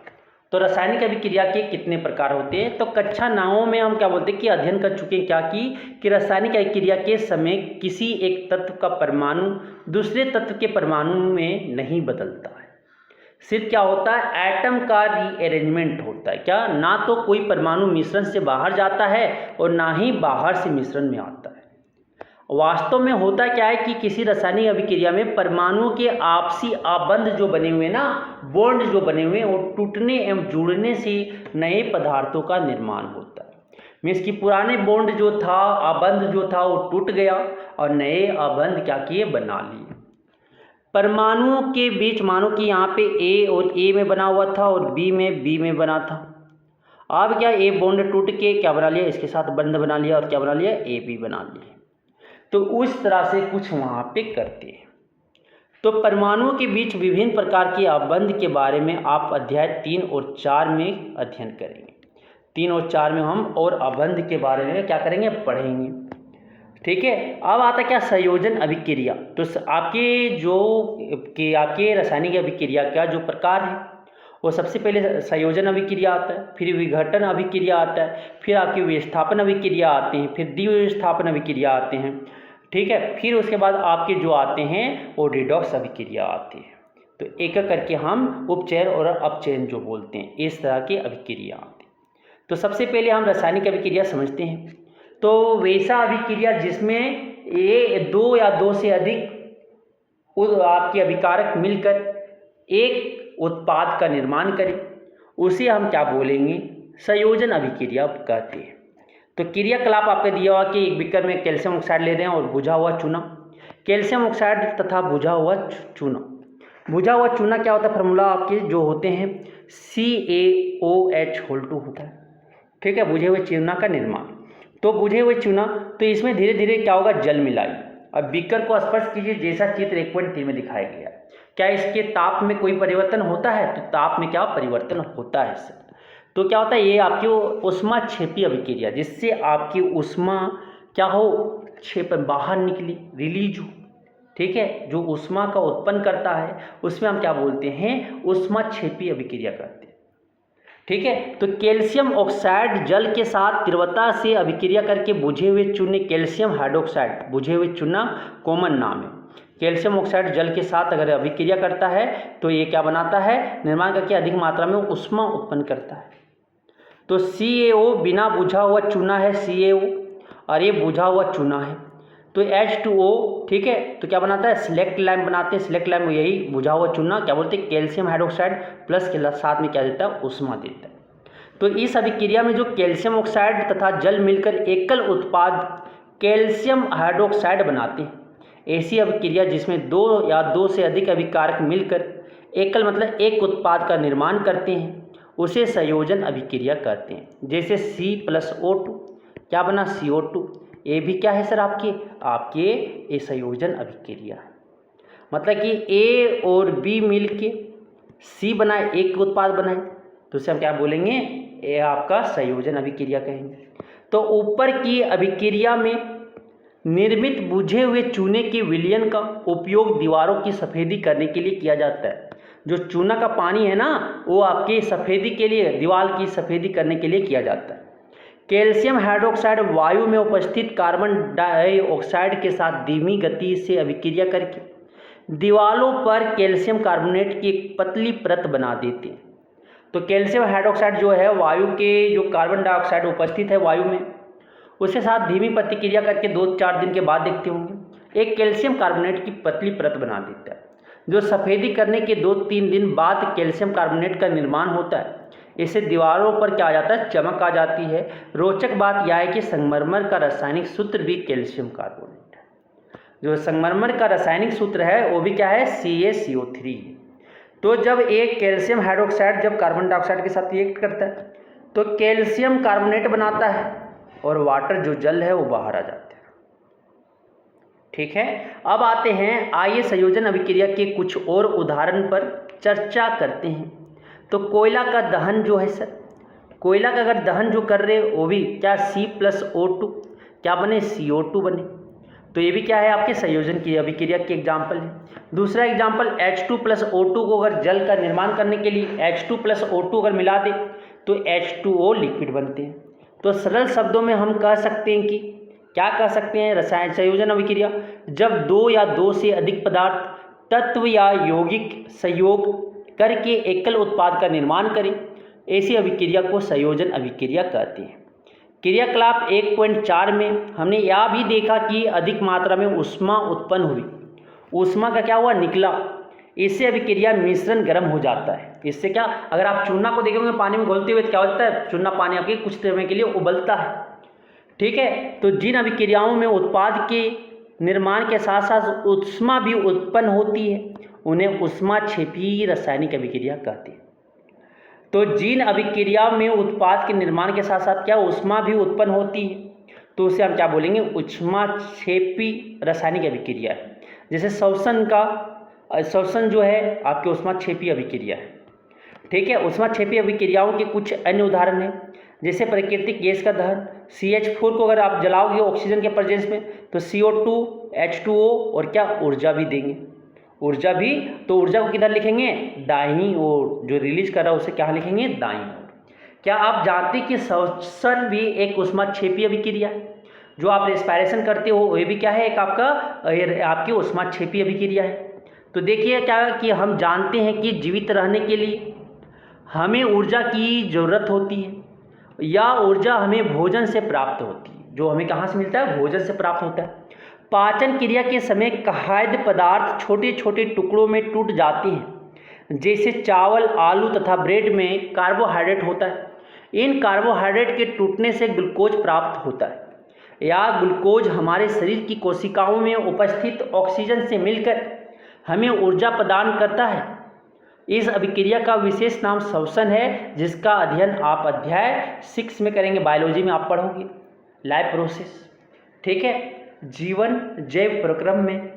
तो रासायनिक अभिक्रिया के कितने प्रकार होते हैं। तो कक्षा 9 में हम क्या बोलते हैं कि अध्ययन कर चुके हैं क्या कि रासायनिक अभिक्रिया के समय किसी एक तत्व का परमाणु दूसरे तत्व के परमाणु में नहीं बदलता है, सिर्फ क्या होता है, एटम का रीअरेंजमेंट होता है। क्या, ना तो कोई परमाणु मिश्रण से बाहर जाता है और ना ही बाहर से मिश्रण में आता है। वास्तव में होता क्या है कि किसी रासायनिक अभिक्रिया में परमाणुओं के आपसी आबंध जो बने हुए ना, बॉन्ड जो बने हुए, वो टूटने एवं जुड़ने से नए पदार्थों का निर्माण होता है। मीन्स कि पुराने बॉन्ड जो था, आबंध जो था, वो टूट गया और नए आबंध क्या किए, बना लिए। परमाणुओं के बीच मानो कि यहाँ पे A और A में बना हुआ था और B में बना था। अब क्या A बॉन्ड टूट के क्या बना लिया, इसके साथ बंध बना लिया और क्या बना लिया, AB बना लिया। तो उस तरह से कुछ वहाँ पे करते हैं। तो परमाणुओं के बीच विभिन्न प्रकार के आबंध के बारे में आप अध्याय 3 और 4 में अध्ययन करेंगे। 3 और 4 में हम और आबंध के बारे में क्या करेंगे, पढ़ेंगे। ठीक है। अब आता क्या, संयोजन अभिक्रिया। तो आपके रासायनिक अभिक्रिया का जो प्रकार है वो सबसे पहले संयोजन अभिक्रिया आता है, फिर विघटन अभिक्रिया आता है, फिर आपकी विस्थापन अभिक्रिया आते हैं, फिर द्विविस्थापन अभिक्रिया आते हैं, ठीक है। फिर उसके बाद आपके जो आते हैं वो रिडॉक्स अभिक्रिया आती है। तो एक एक करके हम उपचयन और अपचयन जो बोलते हैं इस तरह की अभिक्रिया आती है। तो सबसे पहले हम रासायनिक अभिक्रिया समझते हैं। तो वैसा अभिक्रिया जिसमें ये दो या दो से अधिक आपके अभिकारक मिलकर एक उत्पाद का निर्माण करें, उसे हम क्या बोलेंगे, संयोजन अभिक्रिया कहते हैं। तो क्रियाकलाप आपको दिया हुआ कि एक बीकर में कैल्शियम ऑक्साइड ले रहे हैं और बुझा हुआ चूना, कैल्शियम ऑक्साइड तथा बुझा हुआ चूना। बुझा हुआ चूना क्या होता है, फार्मूला आपके जो होते हैं CaOH2 होता है, ठीक है, बुझे हुए चूना का निर्माण। तो बुझे हुए चूना, तो इसमें धीरे धीरे क्या होगा, जल मिलाई। अब बीकर को स्पर्श कीजिए, जैसा चित्र 1.3 में दिखाया गया। क्या इसके ताप में कोई परिवर्तन होता है, तो ताप में क्या परिवर्तन होता है सर। तो क्या होता है, ये आपकी ऊष्मा क्षेपी अभिक्रिया, जिससे आपकी ऊष्मा क्या हो, क्षेप बाहर निकली, रिलीज हो, ठीक है, जो ऊष्मा का उत्पन्न करता है उसमें हम क्या बोलते हैं, ऊष्मा क्षेपी अभिक्रिया करते हैं, ठीक है। तो कैल्शियम ऑक्साइड जल के साथ तीव्रता से अभिक्रिया करके बुझे हुए चूने, कैल्शियम हाइड्रोक्साइड, बुझे हुए चूना कॉमन नाम है। कैल्शियम ऑक्साइड जल के साथ अगर अभिक्रिया करता है तो ये क्या बनाता है, निर्माण करके अधिक मात्रा में ऊष्मा उत्पन्न करता है। तो CaO बिना बुझा हुआ चूना है CaO, और ये बुझा हुआ चूना है। तो H2O, ठीक है, तो क्या बनाता है, सिलेक्ट लाइम बनाते हैं। सिलेक्ट लाइम यही बुझा हुआ चूना क्या बोलते हैं, कैल्शियम हाइड्रोक्साइड प्लस के साथ में क्या देता है, ऊष्मा देता है। तो इस अभिक्रिया में जो कैल्शियम ऑक्साइड तथा जल मिलकर एकल उत्पाद कैल्शियम हाइड्रोक्साइड बनाते हैं। ऐसी अभिक्रिया जिसमें दो या दो से अधिक अभिकारक मिलकर एकल मतलब एक उत्पाद का निर्माण करते हैं, उसे संयोजन अभिक्रिया कहते हैं। जैसे C+O2 क्या बना, CO2। ये भी क्या है सर, आपके ये संयोजन अभिक्रिया है। मतलब कि A और B मिलके C बनाए, एक उत्पाद बनाए, तो उसे हम क्या बोलेंगे, ये आपका संयोजन अभिक्रिया कहेंगे। तो ऊपर की अभिक्रिया में निर्मित बुझे हुए चूने के विलयन का उपयोग दीवारों की सफ़ेदी करने के लिए किया जाता है। जो चूना का पानी है ना, वो आपकी सफ़ेदी के लिए, दीवार की सफ़ेदी करने के लिए किया जाता है। कैल्शियम हाइड्रोक्साइड वायु में उपस्थित कार्बन डाइऑक्साइड के साथ धीमी गति से अभिक्रिया करके दीवारों पर कैल्शियम कार्बोनेट की एक पतली परत बना देते हैं। तो कैल्शियम हाइड्रोक्साइड जो है वायु के, जो कार्बन डाइऑक्साइड उपस्थित है वायु में, उसके साथ धीमी प्रतिक्रिया करके 2-4 दिन के बाद देखते होंगे एक कैल्शियम कार्बोनेट की पतली परत बना देता है, जो सफ़ेदी करने के 2-3 दिन बाद कैल्शियम कार्बोनेट का निर्माण होता है। इससे दीवारों पर क्या आ जाता है, चमक आ जाती है। रोचक बात यह है कि संगमरमर का रासायनिक सूत्र भी कैल्शियम कार्बोनेट है। जो संगमरमर का रासायनिक सूत्र है वो भी क्या है, CaCO3 है। तो जब एक कैल्शियम हाइड्रोक्साइड जब कार्बन डाइऑक्साइड के साथ रिएक्ट करता है तो कैल्शियम कार्बोनेट बनाता है और वाटर जो जल है वो बाहर आ जाता है, ठीक है। अब आते हैं, आइए संयोजन अभिक्रिया के कुछ और उदाहरण पर चर्चा करते हैं। तो कोयला का दहन जो है सर, कोयला का अगर दहन जो कर रहे वो भी क्या, C+O2 क्या बने, CO2 बने। तो ये भी क्या है, आपके संयोजन की अभिक्रिया के एग्जाम्पल है। दूसरा एग्जाम्पल H2+O2 को अगर जल का निर्माण करने के लिए H2+O2 अगर मिला दे तो H2O लिक्विड बनते हैं। तो सरल शब्दों में हम कह सकते हैं कि क्या कह सकते हैं, रसायन संयोजन अभिक्रिया जब दो या दो से अधिक पदार्थ तत्व या यौगिक संयोग करके एकल उत्पाद का निर्माण करें, ऐसी अभिक्रिया को संयोजन अभिक्रिया कहते हैं। क्रियाकलाप 1.4 में हमने यह भी देखा कि अधिक मात्रा में ऊष्मा उत्पन्न हुई, ऊष्मा का क्या हुआ, निकला। इससे अभिक्रिया मिश्रण गर्म हो जाता है। इससे क्या, अगर आप चूना को देखेंगे पानी में घोलते हुए, क्या होता है, चूना पानी आपके कुछ समय के लिए उबलता है, ठीक है। तो जिन अभिक्रियाओं में उत्पाद के निर्माण के साथ साथ ऊष्मा भी उत्पन्न होती है उन्हें ऊष्माक्षेपी रासायनिक अभिक्रिया कहते हैं। तो जिन अभिक्रिया में उत्पाद के निर्माण के साथ साथ क्या ऊष्मा भी उत्पन्न होती है तो उसे हम क्या बोलेंगे, ऊष्माक्षेपी रासायनिक अभिक्रिया है। जैसे श्वसन जो है आपके ऊष्माक्षेपी अभिक्रिया है, ठीक है। ऊष्माक्षेपी अभिक्रियाओं के कुछ अन्य उदाहरण हैं, जैसे प्राकृतिक गैस का दहन, CH4 को अगर आप जलाओगे ऑक्सीजन के प्रेजेंस में तो CO2 H2O और क्या ऊर्जा भी देंगे। ऊर्जा भी, तो ऊर्जा को किधर लिखेंगे, दाईं ओर, जो रिलीज कर रहा है उसे क्या लिखेंगे, दाईं ओर। क्या आप जानते हैं कि श्वसन भी एक ऊष्माक्षेपी अभिक्रिया है, जो आप रेस्पिरेशन करते हो ये भी क्या है, एक आपका आपकी ऊष्माक्षेपी अभिक्रिया है। तो देखिए क्या कि हम जानते हैं कि जीवित रहने के लिए हमें ऊर्जा की ज़रूरत होती है, या ऊर्जा हमें भोजन से प्राप्त होती है, जो हमें कहाँ से मिलता है, भोजन से प्राप्त होता है। पाचन क्रिया के समय खाद्य पदार्थ छोटे छोटे टुकड़ों में टूट जाते हैं, जैसे चावल, आलू तथा ब्रेड में कार्बोहाइड्रेट होता है। इन कार्बोहाइड्रेट के टूटने से ग्लूकोज प्राप्त होता है, या ग्लूकोज हमारे शरीर की कोशिकाओं में उपस्थित ऑक्सीजन से मिलकर हमें ऊर्जा प्रदान करता है। इस अभिक्रिया का विशेष नाम श्वसन है, जिसका अध्ययन आप अध्याय 6 में करेंगे, बायोलॉजी में आप पढ़ोगे, लाइफ प्रोसेस, ठीक है, जीवन जैव प्रक्रम में।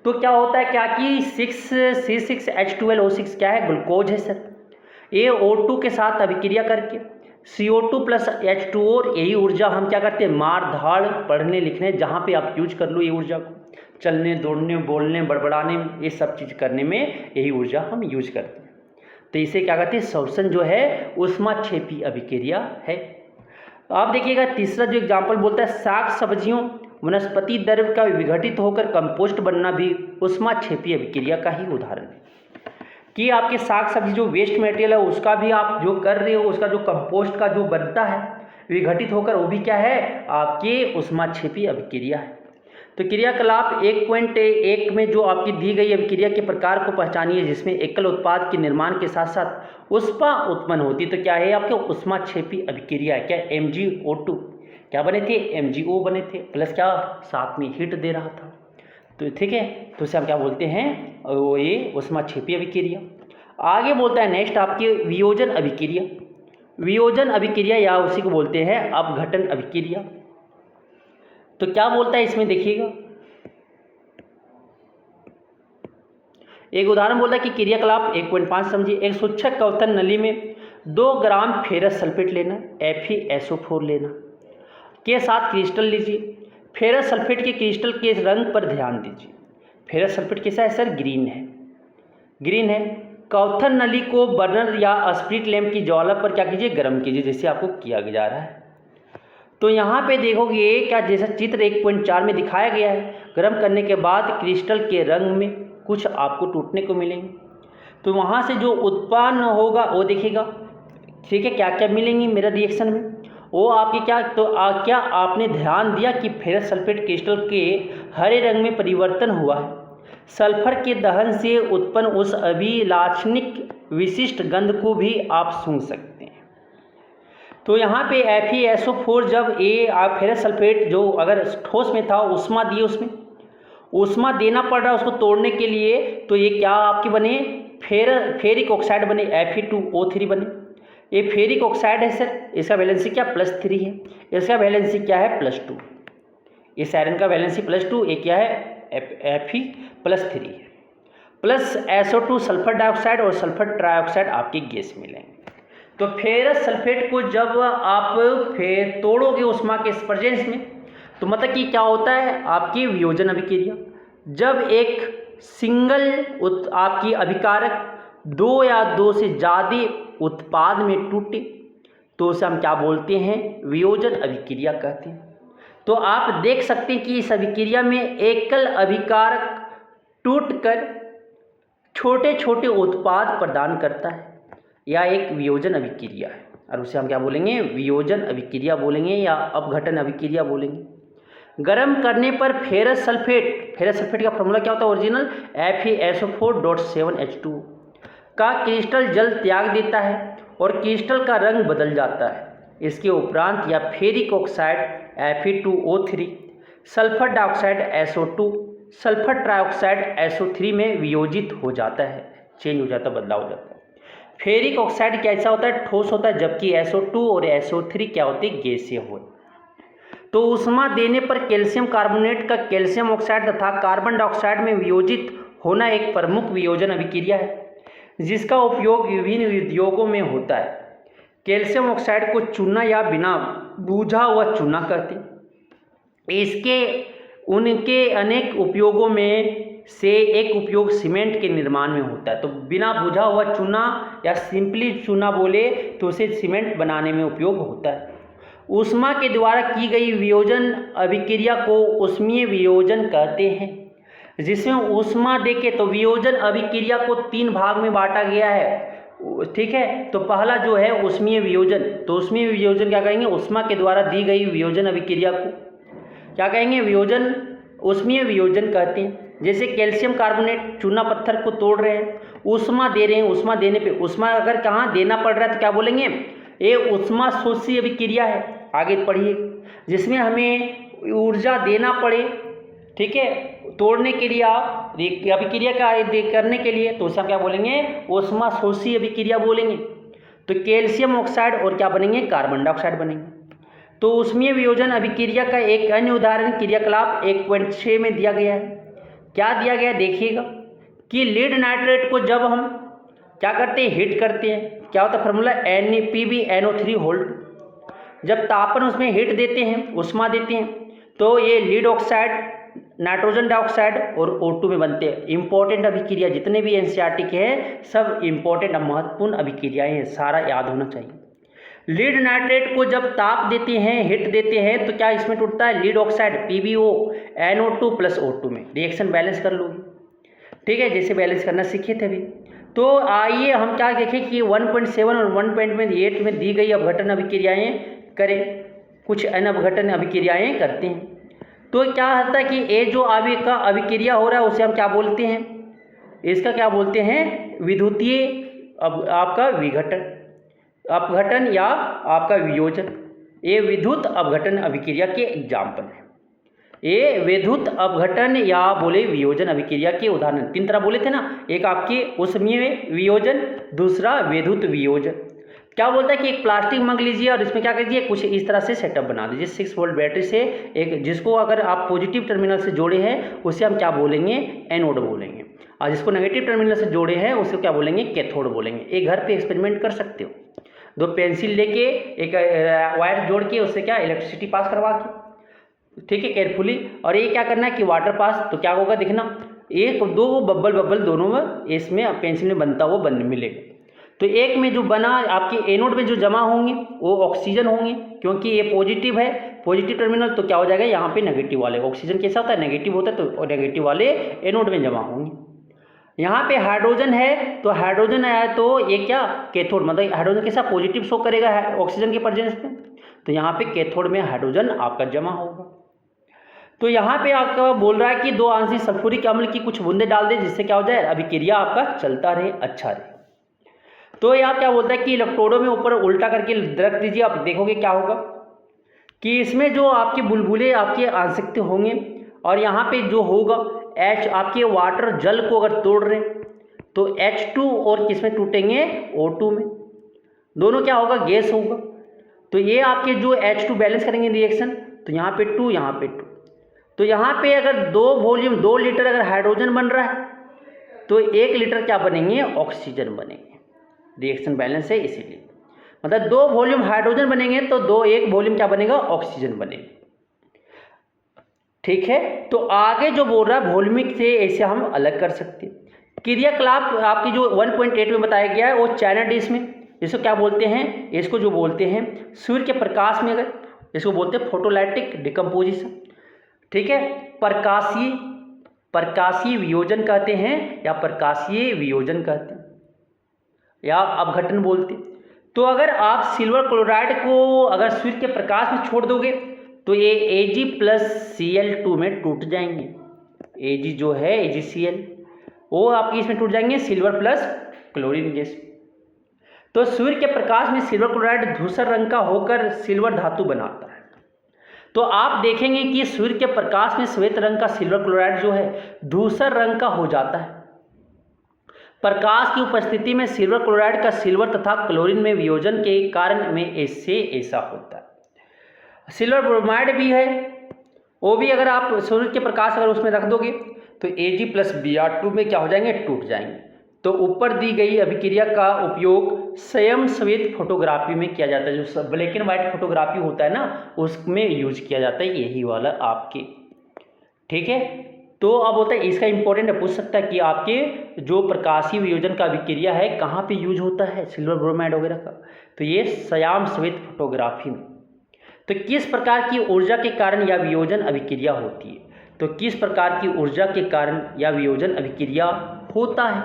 तो क्या होता है, क्या कि 6C6H12O6 क्या है, ग्लूकोज है सर। ये O2 के साथ अभिक्रिया करके CO2 प्लस H2O, यही ऊर्जा हम क्या करते हैं, मार धाड़, पढ़ने लिखने, जहाँ पे आप यूज कर लो ये ऊर्जा को, चलने दौड़ने बोलने बड़बड़ाने, ये सब चीज़ करने में यही ऊर्जा हम यूज करते हैं। तो इसे क्या कहते हैं, श्वसन जो है ऊष्माक्षेपी अभिक्रिया है। आप देखिएगा तीसरा जो एग्जाम्पल बोलता है, शाक सब्जियों वनस्पति द्रव्य का विघटित होकर कंपोस्ट बनना भी ऊष्माक्षेपी अभिक्रिया का ही उदाहरण है। कि आपके साग सब्जी जो वेस्ट मटेरियल है उसका भी आप जो कर रहे हो, उसका जो कंपोस्ट का जो बनता है विघटित होकर, वो भी क्या है, आपके ऊष्माक्षेपी अभिक्रिया है। तो क्रियाकलाप 1.1 में जो आपकी दी गई अभिक्रिया के प्रकार को पहचानिए, जिसमें एकल उत्पाद के निर्माण के साथ साथ ऊष्मा उत्पन्न होती। तो क्या है आपके ऊष्माक्षेपी अभिक्रिया है, क्या MgO2 क्या बने थे, MgO बने थे, प्लस क्या साथ में हीट दे रहा था। तो ठीक है, तो इसे हम क्या बोलते हैं, वो ये ऊष्माक्षेपी अभिक्रिया। आगे बोलता है नेक्स्ट आपकी वियोजन अभिक्रिया। वियोजन अभिक्रिया या उसी को बोलते हैं अपघटन अभिक्रिया। तो क्या बोलता है इसमें देखिएगा, एक उदाहरण बोलता है कि क्रियाकलाप 1.5 समझिए, एक सूक्ष्म कवथन नली में 2 ग्राम फेरस सल्फेट लेना, FeSO4 लेना के साथ क्रिस्टल लीजिए। फेरस सल्फेट के क्रिस्टल के रंग पर ध्यान दीजिए। फेरस सल्फेट कैसा है सर, ग्रीन है, ग्रीन है। कवथन नली को बर्नर या स्प्रिट लैंप की ज्वाला पर क्या कीजिए, गर्म कीजिए, जैसे आपको किया जा रहा है। तो यहाँ पे देखोगे क्या, जैसा चित्र 1.4 में दिखाया गया है, गर्म करने के बाद क्रिस्टल के रंग में कुछ आपको टूटने को मिलेंगे। तो वहाँ से जो उत्पन्न होगा वो देखिएगा, ठीक है, क्या क्या मिलेंगी मेरा रिएक्शन में, वो आपके क्या, तो क्या आपने ध्यान दिया कि फेरस सल्फेट क्रिस्टल के हरे रंग में परिवर्तन हुआ है। सल्फर के दहन से उत्पन्न उस अभिलाक्षणिक विशिष्ट गंध को भी आप सूंघ सकते हैं। तो यहाँ पे FeSO4 जब फेरस सल्फेट जो अगर ठोस में था, उष्मा दिए, उसमें उष्मा देना पड़ रहा है उसको तोड़ने के लिए, तो ये क्या आपके बने, फेरिक ऑक्साइड बने, Fe2O3 बने। ये फेरिक ऑक्साइड है सर, इसका वैलेंसी क्या +3 है, इसका वैलेंसी क्या है +2। इस आयरन का वैलेंसी +2, ये क्या है Fe +3 है, प्लस SO2 सल्फर डाइऑक्साइड और सल्फर ट्राइऑक्साइड आपके गैस मिलेंगे। तो फेरस सल्फेट को जब आप तोड़ोगे उष्मा के प्रेजेंस में, तो मतलब कि क्या होता है आपकी वियोजन अभिक्रिया। जब एक सिंगल आपकी अभिकारक 2 या 2 से ज़्यादा उत्पाद में टूटे, तो उसे हम क्या बोलते हैं, वियोजन अभिक्रिया कहते हैं। तो आप देख सकते हैं कि इस अभिक्रिया में एकल अभिकारक टूटकर छोटे छोटे उत्पाद प्रदान करता है, या एक वियोजन अभिक्रिया है, और उसे हम क्या बोलेंगे, वियोजन अभिक्रिया बोलेंगे या अपघटन अभिक्रिया बोलेंगे। गर्म करने पर फेरस सल्फेट का फॉर्मूला क्या होता है ओरिजिनल, FeSO4.7H2 का क्रिस्टल जल त्याग देता है और क्रिस्टल का रंग बदल जाता है। इसके उपरांत या ferric oxide Fe2O3, sulphur dioxide SO2, sulphur trioxide SO3 में वियोजित हो जाता है, चेंज हो जाता है, बदलाव हो जाता है। फेरिक ऑक्साइड कैसा होता है, ठोस होता है, जबकि SO2 और SO3 क्या होते हैं, गैसीय होते। तो उष्मा देने पर कैल्शियम कार्बोनेट का कैल्शियम ऑक्साइड तथा कार्बन डाइऑक्साइड में वियोजित होना एक प्रमुख वियोजन अभिक्रिया है, जिसका उपयोग विभिन्न उद्योगों में होता है। कैल्शियम ऑक्साइड को चूना या बिना बूझा हुआ चूना कहते हैं। इसके उनके अनेक उपयोगों में से एक उपयोग सीमेंट के निर्माण में होता है। तो बिना बुझा हुआ चूना या सिंपली चूना बोले तो उसे सीमेंट बनाने में उपयोग होता है। ऊष्मा के द्वारा की गई वियोजन अभिक्रिया को ऊष्मीय वियोजन कहते हैं, जिसमें ऊष्मा देके तो वियोजन अभिक्रिया को 3 भाग में बांटा गया है, ठीक है। तो पहला जो है ऊष्मीय वियोजन, तो ऊष्मीय वियोजन क्या कहेंगे, ऊष्मा के द्वारा दी गई वियोजन अभिक्रिया को क्या कहेंगे, वियोजन, ऊष्मीय वियोजन कहते हैं। जैसे कैल्शियम कार्बोनेट चूना पत्थर को तोड़ रहे हैं, ऊष्मा दे रहे हैं, ऊष्मा देने पे ऊष्मा अगर कहाँ देना पड़ रहा है तो क्या बोलेंगे, ये ऊष्मा शोषी अभिक्रिया है। आगे पढ़िए, जिसमें हमें ऊर्जा देना पड़े, ठीक है, तोड़ने के लिए आप अभिक्रिया का करने के लिए, तो उसे क्या बोलेंगे, ऊष्मा शोषी अभिक्रिया बोलेंगे। तो कैल्शियम ऑक्साइड और क्या बनेंगे, कार्बन डाइऑक्साइड बनेंगे। तो ऊष्मीय वियोजन अभिक्रिया का एक अन्य उदाहरण क्रियाकलाप 1.6 में दिया गया है। क्या दिया गया देखिएगा कि लीड नाइट्रेट को जब हम क्या करते हैं, हीट करते हैं, क्या होता है फॉर्मूला PbNO3 होल्ड। जब तापन उसमें हीट देते हैं, ऊष्मा देते हैं, तो ये लीड ऑक्साइड, नाइट्रोजन डाइऑक्साइड और O2 में बनते हैं। इंपॉर्टेंट अभिक्रिया जितने भी NCERT के हैं सब इंपॉर्टेंट महत्वपूर्ण अभिक्रियाएं हैं, सारा याद होना चाहिए। लीड नाइट्रेट को जब ताप देते हैं, हीट देते हैं, तो क्या इसमें टूटता है, lead oxide PbO NO2 + O2 में रिएक्शन बैलेंस कर लोगे, ठीक है, जैसे बैलेंस करना सीखे थे अभी। तो आइए हम क्या देखें कि 1.7 और 1.8 में दी गई अपघटन अभिक्रियाएं करें, कुछ अन्य अपघटन अभिक्रियाएं करते हैं। तो क्या होता है कि ये जो आवयव का अभिक्रिया हो रहा है उसे हम क्या बोलते हैं, इसका क्या बोलते हैं, विद्युतीय आपका विघटन, अपघटन या आपका वियोजन। ये विद्युत अपघटन अभिक्रिया के एग्जाम्पल है। ये विद्युत अपघटन या बोले वियोजन अभिक्रिया के उदाहरण 3 तरह बोले थे ना, एक आपके ऊष्मीय वियोजन, दूसरा विद्युत वियोजन। क्या बोलता है कि एक प्लास्टिक मग लीजिए और इसमें क्या कीजिए, कुछ इस तरह से सेटअप बना दीजिए 6 वोल्ट बैटरी से, एक जिसको अगर आप पॉजिटिव टर्मिनल से जोड़े हैं उसे हम क्या बोलेंगे, एनोड बोलेंगे, और जिसको नेगेटिव टर्मिनल से जोड़े हैं उसे क्या बोलेंगे, कैथोड बोलेंगे। एक घर पे एक्सपेरिमेंट कर सकते हो, 2 पेंसिल लेके एक वायर जोड़ के उससे क्या इलेक्ट्रिसिटी पास करवा के, ठीक है, केयरफुली। और ये क्या करना है कि वाटर पास, तो क्या होगा देखना, 1-2 बब्बल दोनों में इसमें पेंसिल में बनता हुआ मिलेगा। तो एक में जो बना आपके एनोड में जो जमा होंगे वो ऑक्सीजन होंगे, क्योंकि ये पॉजिटिव है, पॉजिटिव टर्मिनल, तो क्या हो जाएगा यहाँ पे नेगेटिव वाले, ऑक्सीजन कैसा होता है, नेगेटिव होता है, तो नेगेटिव वाले एनोड में जमा होंगे। यहाँ पे हाइड्रोजन है, तो हाइड्रोजन आया तो ये क्या, कैथोड, मतलब हाइड्रोजन कैसा पॉजिटिव शो करेगा ऑक्सीजन के प्रेजेंस में, तो यहाँ पे कैथोड में हाइड्रोजन आपका जमा होगा। तो यहाँ पे आपका बोल रहा है कि 2 आंशिक सल्फ्यूरिक अम्ल की कुछ बूंदे डाल दें, जिससे क्या हो जाए, अभिक्रिया आपका चलता रहे, अच्छा रहे। तो ये आप क्या बोलता है कि इलेक्ट्रोडों में ऊपर उल्टा करके रख दीजिए, आप देखोगे क्या होगा कि इसमें जो आपके बुलबुले आपके आंशिक होंगे, और यहाँ पे जो होगा H, आपके वाटर जल को अगर तोड़ रहे तो H2 और किसमें टूटेंगे, O2 में, दोनों क्या होगा, गैस होगा। तो ये आपके जो H2 बैलेंस करेंगे रिएक्शन, तो यहाँ पे 2, यहाँ पे 2, तो यहाँ पे अगर 2 लीटर अगर हाइड्रोजन बन रहा है तो 1 लीटर क्या बनेंगे, ऑक्सीजन बनेंगे, रिएक्शन बैलेंस है इसीलिए, मतलब 2 वॉल्यूम हाइड्रोजन बनेंगे तो 1 वॉल्यूम क्या बनेगा, ऑक्सीजन बनेगा, ठीक है। तो आगे जो बोल रहा है वॉल्यूमिक से ऐसे हम अलग कर सकते हैं। क्रियाकलाप आपकी जो 1.8 में बताया गया है वो चाइना डिश में, इसको क्या बोलते हैं, इसको जो बोलते हैं सूर्य के प्रकाश में, अगर इसको बोलते हैं फोटोलाइटिक डिकम्पोजिशन, ठीक है, प्रकाशीय वियोजन कहते हैं या प्रकाशीय वियोजन कहते हैं या अपघटन बोलते हैं। तो अगर आप सिल्वर क्लोराइड को अगर सूर्य के प्रकाश में छोड़ दोगे तो ये Ag+Cl2 में टूट जाएंगे, Ag जो है AgCl वो आपकी इसमें टूट जाएंगे, सिल्वर प्लस क्लोरीन गैस। तो सूर्य के प्रकाश में सिल्वर क्लोराइड धूसर रंग का होकर सिल्वर धातु बनाता है। तो आप देखेंगे कि सूर्य के प्रकाश में श्वेत रंग का सिल्वर क्लोराइड जो है धूसर रंग का हो जाता है। प्रकाश की उपस्थिति में सिल्वर क्लोराइड का सिल्वर तथा क्लोरीन में वियोजन के कारण में इससे ऐसा होता है। सिल्वर ब्रोमाइड भी है, वो भी अगर आप सूर्य के प्रकाश अगर उसमें रख दोगे तो Ag+Br2 में क्या हो जाएंगे, टूट जाएंगे। तो ऊपर दी गई अभिक्रिया का उपयोग स्वयं श्वेत फोटोग्राफी में किया जाता है, जो ब्लैक एंड व्हाइट फोटोग्राफी होता है ना उसमें यूज किया जाता है, यही वाला आपके, ठीक है। तो अब होता है इसका इंपॉर्टेंट पूछ सकता है कि आपके जो प्रकाशीय वियोजन का अभिक्रिया है कहाँ पे यूज होता है सिल्वर ब्रोमाइड वगैरह का, तो ये श्याम श्वेत फोटोग्राफी में। तो किस प्रकार की ऊर्जा के कारण यह वियोजन अभिक्रिया होती है, तो किस प्रकार की ऊर्जा के कारण यह वियोजन अभिक्रिया होता है,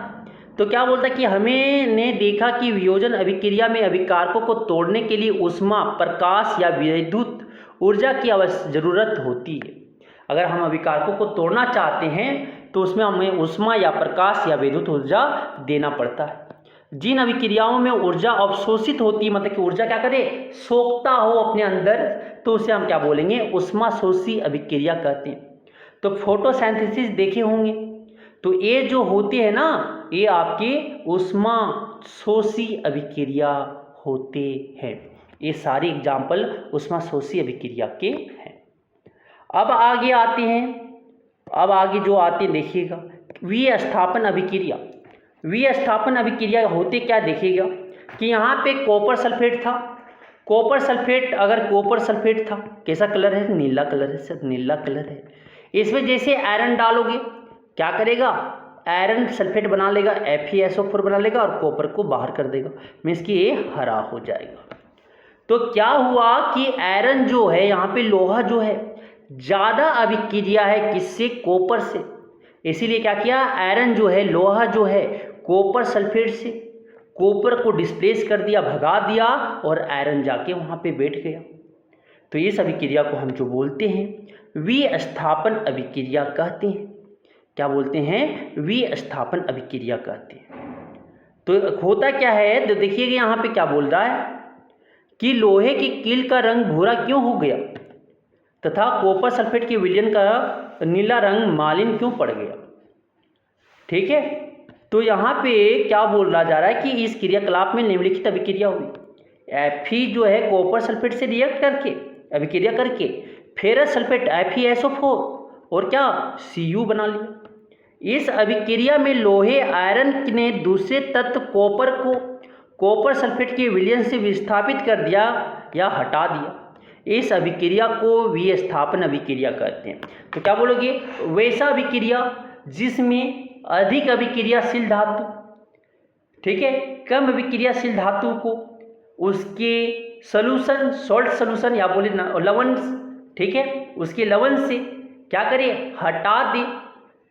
तो क्या बोलता है कि हमने देखा कि वियोजन अभिक्रिया में अभिकारकों को तोड़ने के लिए ऊष्मा, प्रकाश या विद्युत ऊर्जा की जरूरत होती है। अगर हम अभिकारकों को तोड़ना चाहते हैं तो उसमें हमें ऊष्मा या प्रकाश या विद्युत ऊर्जा देना पड़ता है। जिन अभिक्रियाओं में ऊर्जा अवशोषित होती है, मतलब कि ऊर्जा क्या करे, सोखता हो अपने अंदर, तो उसे हम क्या बोलेंगे, ऊष्मा शोषी अभिक्रिया कहते हैं। तो फोटोसिंथेसिस देखे होंगे, तो ये जो होती है ना, ये आपके ऊष्मा शोषी अभिक्रिया होते हैं। ये सारे एग्जाम्पल ऊष्मा शोषी अभिक्रिया के हैं। अब आगे आते हैं, अब आगे जो आते हैं देखिएगा, विस्थापन अभिक्रिया। विस्थापन अभिक्रिया होते क्या देखिएगा कि यहाँ पे कॉपर सल्फेट था, कॉपर सल्फेट, अगर कॉपर सल्फेट था, कैसा कलर है, नीला कलर है सर, नीला कलर है। इसमें जैसे आयरन डालोगे क्या करेगा, आयरन सल्फेट बना लेगा, FeSO4 बना लेगा और कॉपर को बाहर कर देगा, मीन्स कि ये हरा हो जाएगा। तो क्या हुआ कि आयरन जो है, यहाँ पे लोहा जो है ज़्यादा अभिक्रिया है किससे, कॉपर से, इसीलिए क्या किया, आयरन जो है, लोहा जो है कॉपर सल्फेट से कॉपर को डिस्प्लेस कर दिया, भगा दिया, और आयरन जाके वहाँ पे बैठ गया। तो इस अभिक्रिया को हम जो बोलते हैं विस्थापन अभिक्रिया कहते हैं। क्या बोलते हैं, विस्थापन अभिक्रिया कहते हैं। तो होता क्या है, तो देखिएगा यहाँ पे क्या बोल रहा है कि लोहे की कील का रंग भूरा क्यों हो गया तथा कॉपर सल्फेट के विलयन का नीला रंग मालिन क्यों पड़ गया। ठीक है, तो यहाँ पे क्या बोला जा रहा है कि इस क्रियाकलाप में निम्नलिखित अभिक्रिया हुई। Fe जो है कॉपर सल्फेट से रिएक्ट करके, अभिक्रिया करके फेरस सल्फेट FeSO4 और क्या Cu बना लिया। इस अभिक्रिया में लोहे आयरन ने दूसरे तत्व कॉपर को कॉपर सल्फेट के विलयन से विस्थापित कर दिया या हटा दिया। इस अभिक्रिया को विस्थापन अभिक्रिया कहते हैं। तो क्या बोलोगे, वैसा अभिक्रिया जिसमें अधिक अभिक्रियाशील धातु, ठीक है, कम अभिक्रियाशील धातु को उसके सॉल्यूशन, सॉल्ट सॉल्यूशन या बोले लवण, ठीक है, उसके लवण से क्या करें, हटा दे,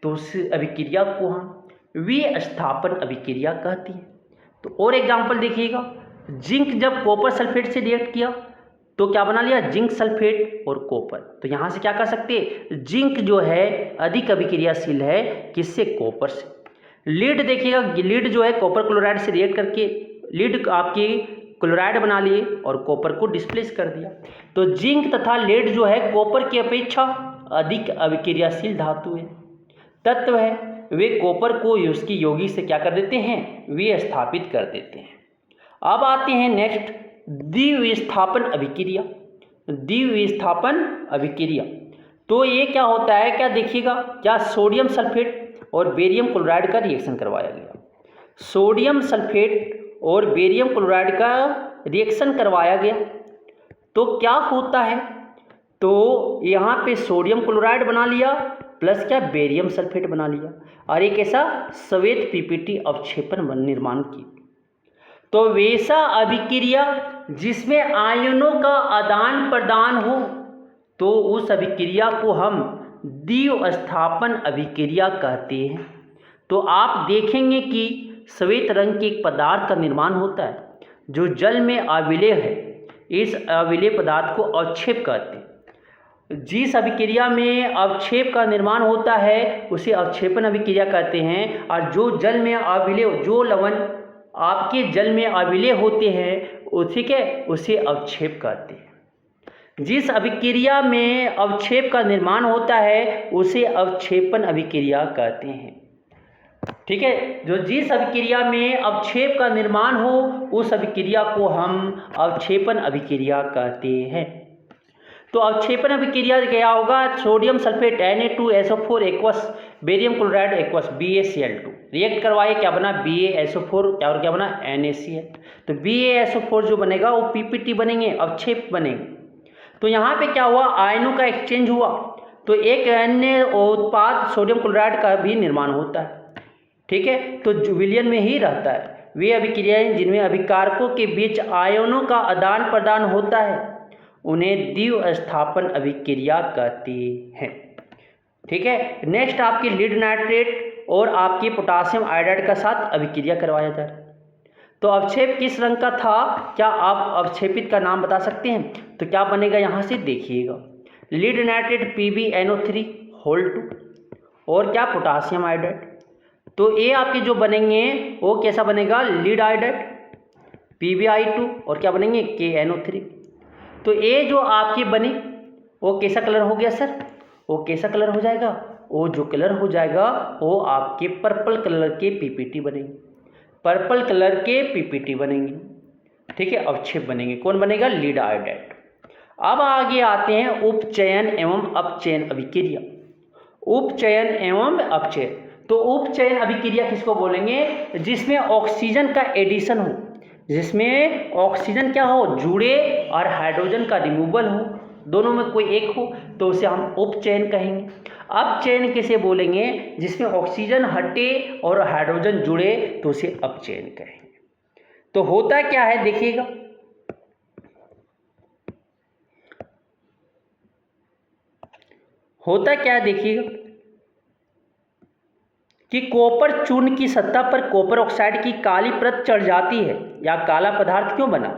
तो उस अभिक्रिया को हम विस्थापन अभिक्रिया कहते हैं। तो और एग्जाम्पल देखिएगा, जिंक जब कॉपर सल्फेट से रिएक्ट किया तो क्या बना लिया, जिंक सल्फेट और कॉपर। तो यहाँ से क्या कर सकते हैं, जिंक जो है अधिक अभिक्रियाशील है किससे, कॉपर से। लीड देखिएगा, लीड जो है कॉपर क्लोराइड से रिएक्ट करके लीड आपकी क्लोराइड बना लिए और कॉपर को डिस्प्लेस कर दिया। तो जिंक तथा लीड जो है कॉपर की अपेक्षा अधिक अभिक्रियाशील धातु है, तत्व है, वे कॉपर को उसकी यौगिक से क्या कर देते हैं, विस्थापित कर देते हैं। अब आते हैं नेक्स्ट, द्विविस्थापन अभिक्रिया। द्विविस्थापन अभिक्रिया, तो ये क्या होता है, क्या देखिएगा, क्या सोडियम सल्फेट और बेरियम क्लोराइड का रिएक्शन करवाया गया। सोडियम सल्फेट और बेरियम क्लोराइड का रिएक्शन करवाया गया, तो क्या होता है, तो यहाँ पे सोडियम क्लोराइड बना लिया प्लस क्या बेरियम सल्फेट बना लिया और एक ऐसा श्वेत पीपीटी अवक्षेपण निर्माण की। तो वैसा अभिक्रिया जिसमें आयनों का आदान प्रदान हो, तो उस अभिक्रिया को हम द्विस्थापन अभिक्रिया कहते हैं। तो आप देखेंगे कि श्वेत रंग के एक पदार्थ का निर्माण होता है जो जल में अविलेय है, इस अविलेय पदार्थ को अवक्षेप कहते हैं। जिस अभिक्रिया में अवक्षेप का निर्माण होता है उसे अवक्षेपण अभिक्रिया कहते हैं, और जो जल में अविलेय, जो लवण आपके जल में अविलेय होते हैं, ठीक है, उसे अवक्षेप कहते हैं। जिस अभिक्रिया में अवक्षेप का निर्माण होता है उसे अवक्षेपण अभिक्रिया कहते हैं। ठीक है, जो जिस अभिक्रिया में अवक्षेप का निर्माण हो उस अभिक्रिया को हम अवक्षेपण अभिक्रिया कहते हैं। तो अवक्षेपण अभिक्रिया क्या होगा, sodium sulphate Na2SO4 aqueous barium chloride aqueous BaCl2 react करवाए, क्या बना BaSO4 और क्या बना NaCl। तो BaSO4 जो बनेगा वो PPT बनेंगे, अवक्षेप बनेंगे। तो यहाँ पे क्या हुआ, आयनों का एक्सचेंज हुआ, तो एक अन्य उत्पाद सोडियम क्लोराइड का भी निर्माण होता है। ठीक है, तो जो विलयन में ही रहता है। वे अभिक्रियाएं जिनमें अभिकारकों के बीच आयनों का आदान प्रदान होता है उन्हें द्विस्थापन अभिक्रिया कहती हैं। ठीक है, नेक्स्ट आपकी लीड नाइट्रेट और आपकी पोटासियम आयोडाइड का साथ अभिक्रिया करवाया जा रहा है। तो अवक्षेप किस रंग का था, क्या आप अवक्षेपित का नाम बता सकते हैं? तो क्या बनेगा, यहाँ से देखिएगा, लीड नाइट्रेट PbNO3 होल 2 और क्या पोटासियम आयोडाइड। तो ये आपके जो बनेंगे वो कैसा बनेगा, लीड आयोडाइड PbI2 और क्या बनेंगे KNO3। तो ये जो आपकी बनी वो कैसा कलर हो गया सर, वो कैसा कलर हो जाएगा, वो जो कलर हो जाएगा वो आपके पर्पल कलर के PPT बनेंगे, पर्पल कलर के PPT बनेंगे। ठीक है, अवक्षेप बनेंगे, कौन बनेगा, लीड आयोडाइड। अब आगे आते हैं उपचयन एवं अपचयन अभिक्रिया। उपचयन एवं अपचयन, तो उपचयन अभिक्रिया किसको बोलेंगे, जिसमें ऑक्सीजन का एडिशन हो, जिसमें ऑक्सीजन क्या हो, जुड़े और हाइड्रोजन का रिमूवल हो, दोनों में कोई एक हो, तो उसे हम उपचयन कहेंगे। अपचयन किसे बोलेंगे, जिसमें ऑक्सीजन हटे और हाइड्रोजन जुड़े, तो उसे अपचयन कहेंगे। तो होता क्या है देखिएगा, होता क्या है देखिएगा कि कॉपर चूर्ण की सतह पर कॉपर ऑक्साइड की काली परत चढ़ जाती है, या काला पदार्थ क्यों बना,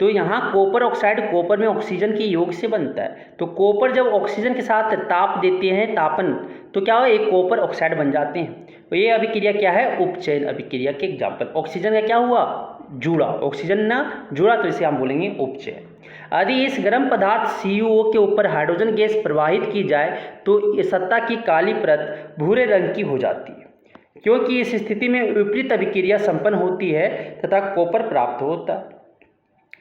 तो यहाँ कॉपर ऑक्साइड कॉपर में ऑक्सीजन के योग से बनता है। तो कॉपर जब ऑक्सीजन के साथ ताप देते हैं, तापन, तो क्या हो, एक कॉपर ऑक्साइड बन जाते हैं। तो ये अभिक्रिया क्या है, उपचयन अभिक्रिया के एग्जाम्पल। ऑक्सीजन का क्या हुआ, जुड़ा, ऑक्सीजन ना जुड़ा, तो इसे हम बोलेंगे उपचयन। यदि इस गर्म पदार्थ CuO के ऊपर हाइड्रोजन गैस प्रवाहित की जाए तो सतह की काली परत भूरे रंग की हो जाती है, क्योंकि इस स्थिति में विपरीत अभिक्रिया संपन्न होती है तथा कॉपर प्राप्त होता है।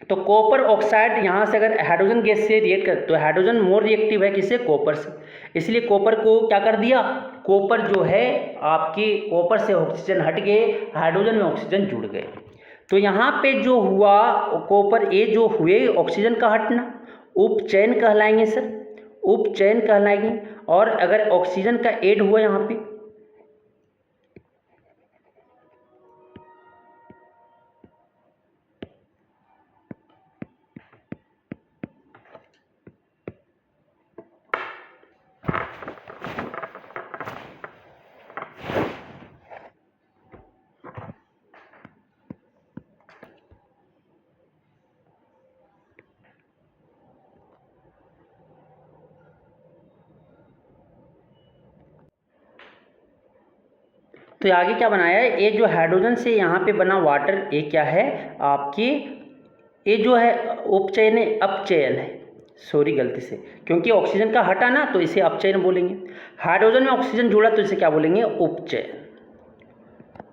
तो कॉपर ऑक्साइड यहाँ से अगर हाइड्रोजन गैस से रिएक्ट कर, तो हाइड्रोजन मोर रिएक्टिव है किससे, कॉपर से, इसलिए कॉपर को क्या कर दिया, कॉपर जो है आपके कॉपर से ऑक्सीजन हट गए, हाइड्रोजन में ऑक्सीजन जुड़ गए। तो यहाँ पे जो हुआ कॉपर ए जो हुए ऑक्सीजन का हटना, उपचयन कहलाएंगे सर, उपचयन कहलाएंगे। और अगर ऑक्सीजन का ऐड हुआ यहाँ पे, तो आगे क्या बनाया है, ये जो हाइड्रोजन से यहाँ पे बना वाटर, ये क्या है आपकी, ये जो है उपचयन है, अपचयन है, सॉरी गलती से, क्योंकि ऑक्सीजन का हटा ना, तो इसे अपचयन बोलेंगे। हाइड्रोजन में ऑक्सीजन जुड़ा, तो इसे क्या बोलेंगे, उपचयन।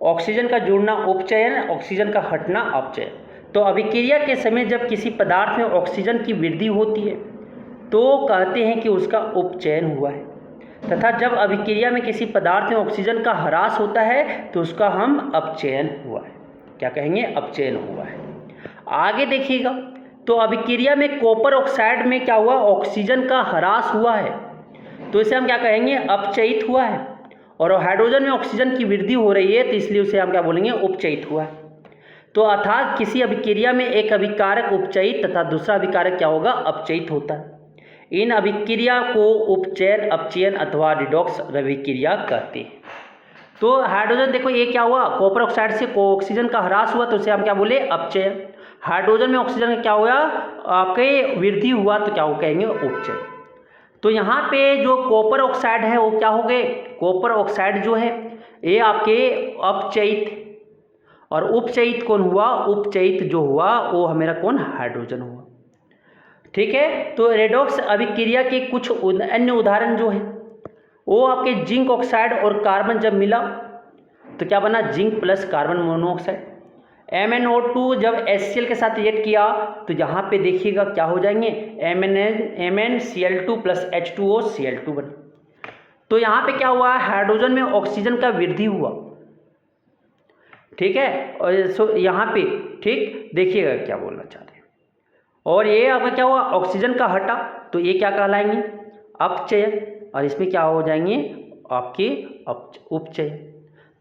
ऑक्सीजन का जुड़ना उपचयन, ऑक्सीजन का हटना अपचयन। तो अभिक्रिया के समय जब किसी पदार्थ में ऑक्सीजन की वृद्धि होती है तो कहते हैं कि उसका उपचयन हुआ है, तथा जब अभिक्रिया में किसी पदार्थ में ऑक्सीजन का ह्रास होता है तो उसका हम अपचयन हुआ है, क्या कहेंगे, अपचयन हुआ है। आगे देखिएगा, तो अभिक्रिया में कॉपर ऑक्साइड में क्या हुआ, ऑक्सीजन का ह्रास हुआ है, तो इसे हम क्या कहेंगे, अपचयित हुआ है। और हाइड्रोजन में ऑक्सीजन की वृद्धि हो रही है, तो इसलिए उसे हम क्या बोलेंगे, उपचयित हुआ है। तो अर्थात किसी अभिक्रिया में एक अभिकारक उपचयित तथा दूसरा अभिकारक क्या होगा, अपचयित होता है। इन अभिक्रिया को उपचयन, अपचयन अथवा रिडॉक्स अभिक्रिया कहते हैं। तो हाइड्रोजन देखो, ये क्या हुआ, कॉपर ऑक्साइड से ऑक्सीजन का ह्रास हुआ, तो उसे हम क्या बोले, अपचयन। हाइड्रोजन में ऑक्सीजन का क्या हुआ, आपके वृद्धि हुआ, तो क्या कहेंगे, उपचयन। तो यहाँ पे जो कॉपर ऑक्साइड है वो क्या हो गए, कॉपर ऑक्साइड जो है ये आपके अपचयित, और उपचयित कौन हुआ, उपचयित जो हुआ वो हमारा कौन, हाइड्रोजन हुआ। ठीक है, तो रेडॉक्स अभिक्रिया के कुछ अन्य उदाहरण जो है वो आपके जिंक ऑक्साइड और कार्बन जब मिला तो क्या बना, zinc plus carbon monoxide. MnO2 जब HCl के साथ रिएक्ट किया तो यहाँ पे देखिएगा क्या हो जाएंगे, MnCl2 प्लस H2O Cl2 बना। तो यहाँ पे क्या हुआ, हाइड्रोजन में ऑक्सीजन का वृद्धि हुआ, ठीक है, और यहाँ पे ठीक देखिएगा क्या बोलना चाह रहे हैं। और ये आपका क्या हुआ, ऑक्सीजन का हटा, तो ये क्या कहलाएंगे, अपचयन। और इसमें क्या हो जाएंगे आपके उपचय।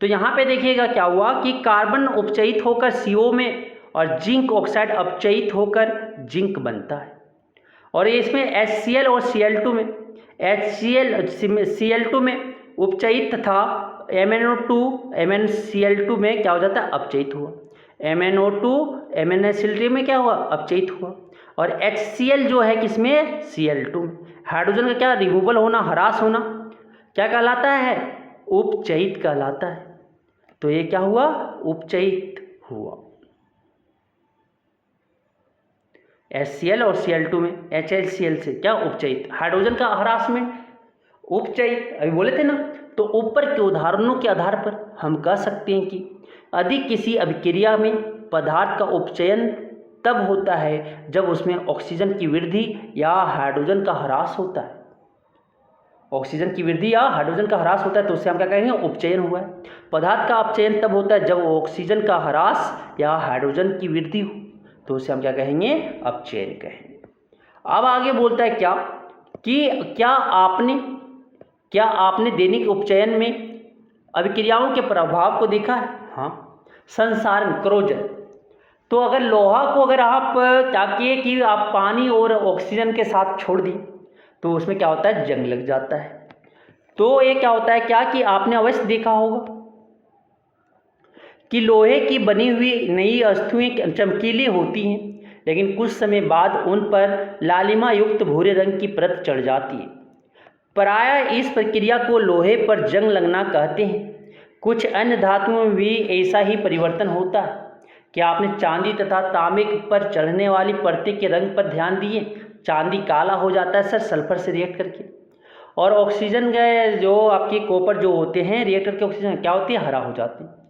तो यहाँ पे देखिएगा क्या हुआ कि कार्बन उपचयित होकर CO में और जिंक ऑक्साइड अपचयित होकर जिंक बनता है। और इसमें HCl और Cl2 में Cl2 में उपचयित तथा MnO2 MnCl2 में क्या हो जाता है अपचयित हुआ। MnO2 MnCl3 में क्या हुआ अपचयित हुआ। और HCl जो है किसमें Cl2 में। हाइड्रोजन का क्या रिमूवल होना ह्रास होना क्या कहलाता है उपचयित कहलाता है। तो ये क्या हुआ उपचयित हुआ। HCl और Cl2 में HCl से क्या उपचयित, हाइड्रोजन का ह्रासमेंट उपचयित अभी बोले थे ना। तो ऊपर के उदाहरणों के आधार पर हम कह सकते हैं कि अधिक किसी अभिक्रिया में पदार्थ का उपचयन तब होता है जब उसमें ऑक्सीजन की वृद्धि या हाइड्रोजन का ह्रास होता है। ऑक्सीजन की वृद्धि या हाइड्रोजन का ह्रास होता है तो उससे हम क्या कहेंगे उपचयन हुआ है। पदार्थ का अपचयन तब होता है जब ऑक्सीजन का ह्रास या हाइड्रोजन की वृद्धि हो तो उसे हम क्या कहेंगे अपचयन कहेंगे। अब आगे बोलता है क्या कि क्या आपने दैनिक उपचयन में अभिक्रियाओं के प्रभाव को देखा है। हाँ, संसारण क्रोजन। तो अगर लोहा को अगर आप क्या किए कि आप पानी और ऑक्सीजन के साथ छोड़ दिए तो उसमें क्या होता है जंग लग जाता है। तो ये क्या होता है क्या कि आपने अवश्य देखा होगा कि लोहे की बनी हुई नई वस्तुएं चमकीली होती हैं लेकिन कुछ समय बाद उन पर लालिमा युक्त भूरे रंग की परत चढ़ जाती है। प्रायः इस प्रक्रिया को लोहे पर जंग लगना कहते हैं। कुछ अन्य धातुओं में भी ऐसा ही परिवर्तन होता है। क्या आपने चांदी तथा तांबे पर चढ़ने वाली परतें के रंग पर ध्यान दिए। चांदी काला हो जाता है सर सल्फर से रिएक्ट करके, और ऑक्सीजन गैस जो आपके कॉपर जो होते हैं रिएक्टर के ऑक्सीजन क्या होती है हरा हो जाती है।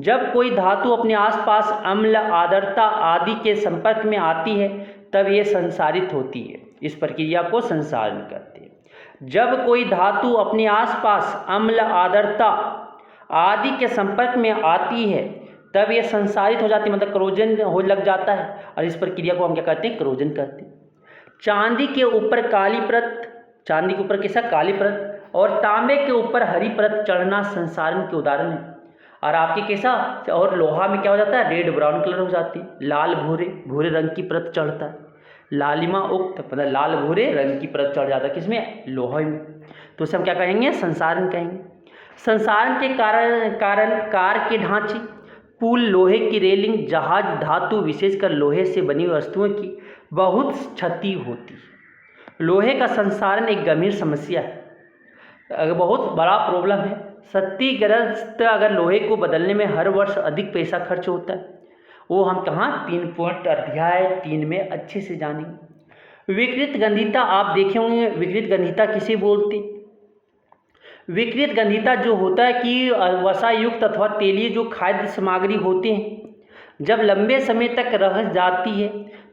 जब कोई धातु अपने आसपास अम्ल आर्द्रता आदि के संपर्क में आती है तब ये संसारित होती है। इस प्रक्रिया को संसारण कहते हैं। जब कोई धातु अपने आसपास अम्ल आर्द्रता आदि के संपर्क में आती है तब ये संसारित हो जाती है, मतलब क्रोजन हो लग जाता है, और इस प्रक्रिया को हम क्या कहते हैं क्रोजन कहते हैं। चांदी के ऊपर काली परत, चांदी के ऊपर कैसा काली परत और तांबे के ऊपर हरी परत चढ़ना संसारण के उदाहरण है। और आपके कैसा और लोहा में क्या हो जाता है रेड ब्राउन कलर हो जाती है, लाल भूरे रंग की परत चढ़ता है। लालिमा उक्त मतलब लाल भूरे रंग की परत चढ़ जाता है किसमें लोहे में। तो उसे हम क्या कहेंगे संसारण कहेंगे। संसारण के कारण कार के ढांचे, पुल, लोहे की रेलिंग, जहाज, धातु विशेषकर लोहे से बनी वस्तुओं की बहुत क्षति होती है। लोहे का संसारण एक गंभीर समस्या है, बहुत बड़ा प्रॉब्लम है। क्षतिग्रस्त अगर लोहे को बदलने में हर वर्ष अधिक पैसा खर्च होता है। वो हम कहाँ 3 पॉइंट अध्याय 3 में अच्छे से जानेंगे। विकृत गंधिता आप देखे होंगे, विकृत गंधिता किसे बोलते। विकृत गंधिता जो होता है कि वसायुक्त अथवा तेलीय जो खाद्य सामग्री होते हैं जब लंबे समय तक रह जाती है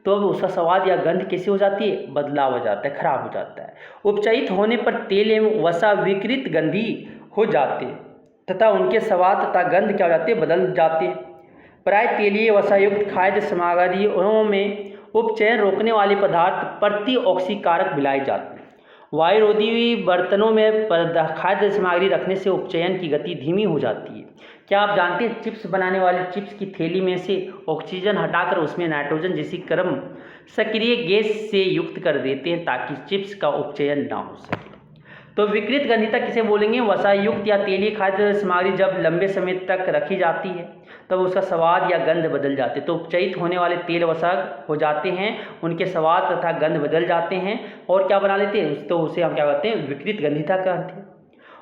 तो अब उसका स्वाद या गंध कैसे हो जाती है बदलाव हो जाता है, खराब हो जाता है। उपचयित होने पर तेल एवं वसा विकृत गंधी हो जाते हैं तथा उनके स्वाद तथा गंध क्या हो जाते हैं बदल जाते हैं। प्राय तेलीय वसायुक्त खाद्य सामग्रियों में उपचयन रोकने वाले पदार्थ प्रतिऑक्सीकारक मिलाए जाते हैं। वायुरोधी बर्तनों में खाद्य सामग्री रखने से उपचयन की गति धीमी हो जाती है। क्या आप जानते हैं चिप्स बनाने वाले चिप्स की थैली में से ऑक्सीजन हटाकर उसमें नाइट्रोजन जैसी क्रम सक्रिय गैस से युक्त कर देते हैं ताकि चिप्स का उपचयन ना हो सके। तो विकृत गंधिता किसे बोलेंगे, वसायुक्त या तेलीय खाद्य सामग्री जब लंबे समय तक रखी जाती है तब उसका स्वाद या गंध बदल जाते हैं। तो उपचयित होने वाले तेल वसा हो जाते हैं, उनके स्वाद तथा गंध बदल जाते हैं और क्या बना लेते हैं, तो उसे हम क्या कहते हैं विकृत गंधिता कहते हैं।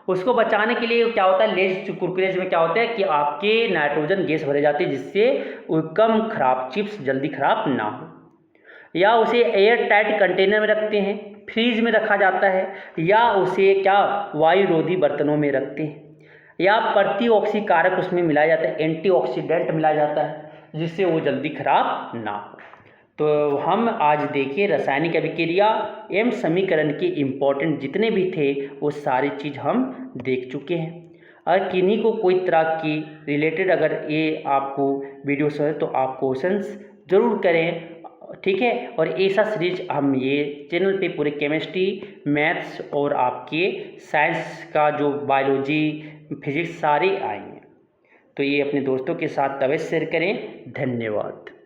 उसको बचाने के लिए क्या होता है, लेज कुरकुरेज में क्या होता है कि आपके नाइट्रोजन गैस भरे जाते हैं जिससे कम खराब चिप्स जल्दी खराब ना हो। या उसे एयर टाइट कंटेनर में रखते हैं, फ्रीज में रखा जाता है, या उसे क्या वायुरोधी बर्तनों में रखते हैं, या प्रतिऑक्सीकारक उसमें मिलाया जाता है, एंटीऑक्सीडेंट मिलाया जाता है जिससे वो जल्दी खराब ना हो। तो हम आज देखिए रासायनिक अभिक्रिया एवं समीकरण के इम्पोर्टेंट जितने भी थे वो सारी चीज़ हम देख चुके हैं। अगर किन्हीं को कोई तरह की रिलेटेड अगर ये आपको वीडियोस है तो आप क्वेश्चंस ज़रूर करें ठीक है। और ऐसा सीरीज हम ये चैनल पे पूरे केमिस्ट्री, मैथ्स और आपके साइंस का जो बायोलॉजी, फिजिक्स सारे आएंगे। तो ये अपने दोस्तों के साथ अवश्य शेयर करें। धन्यवाद।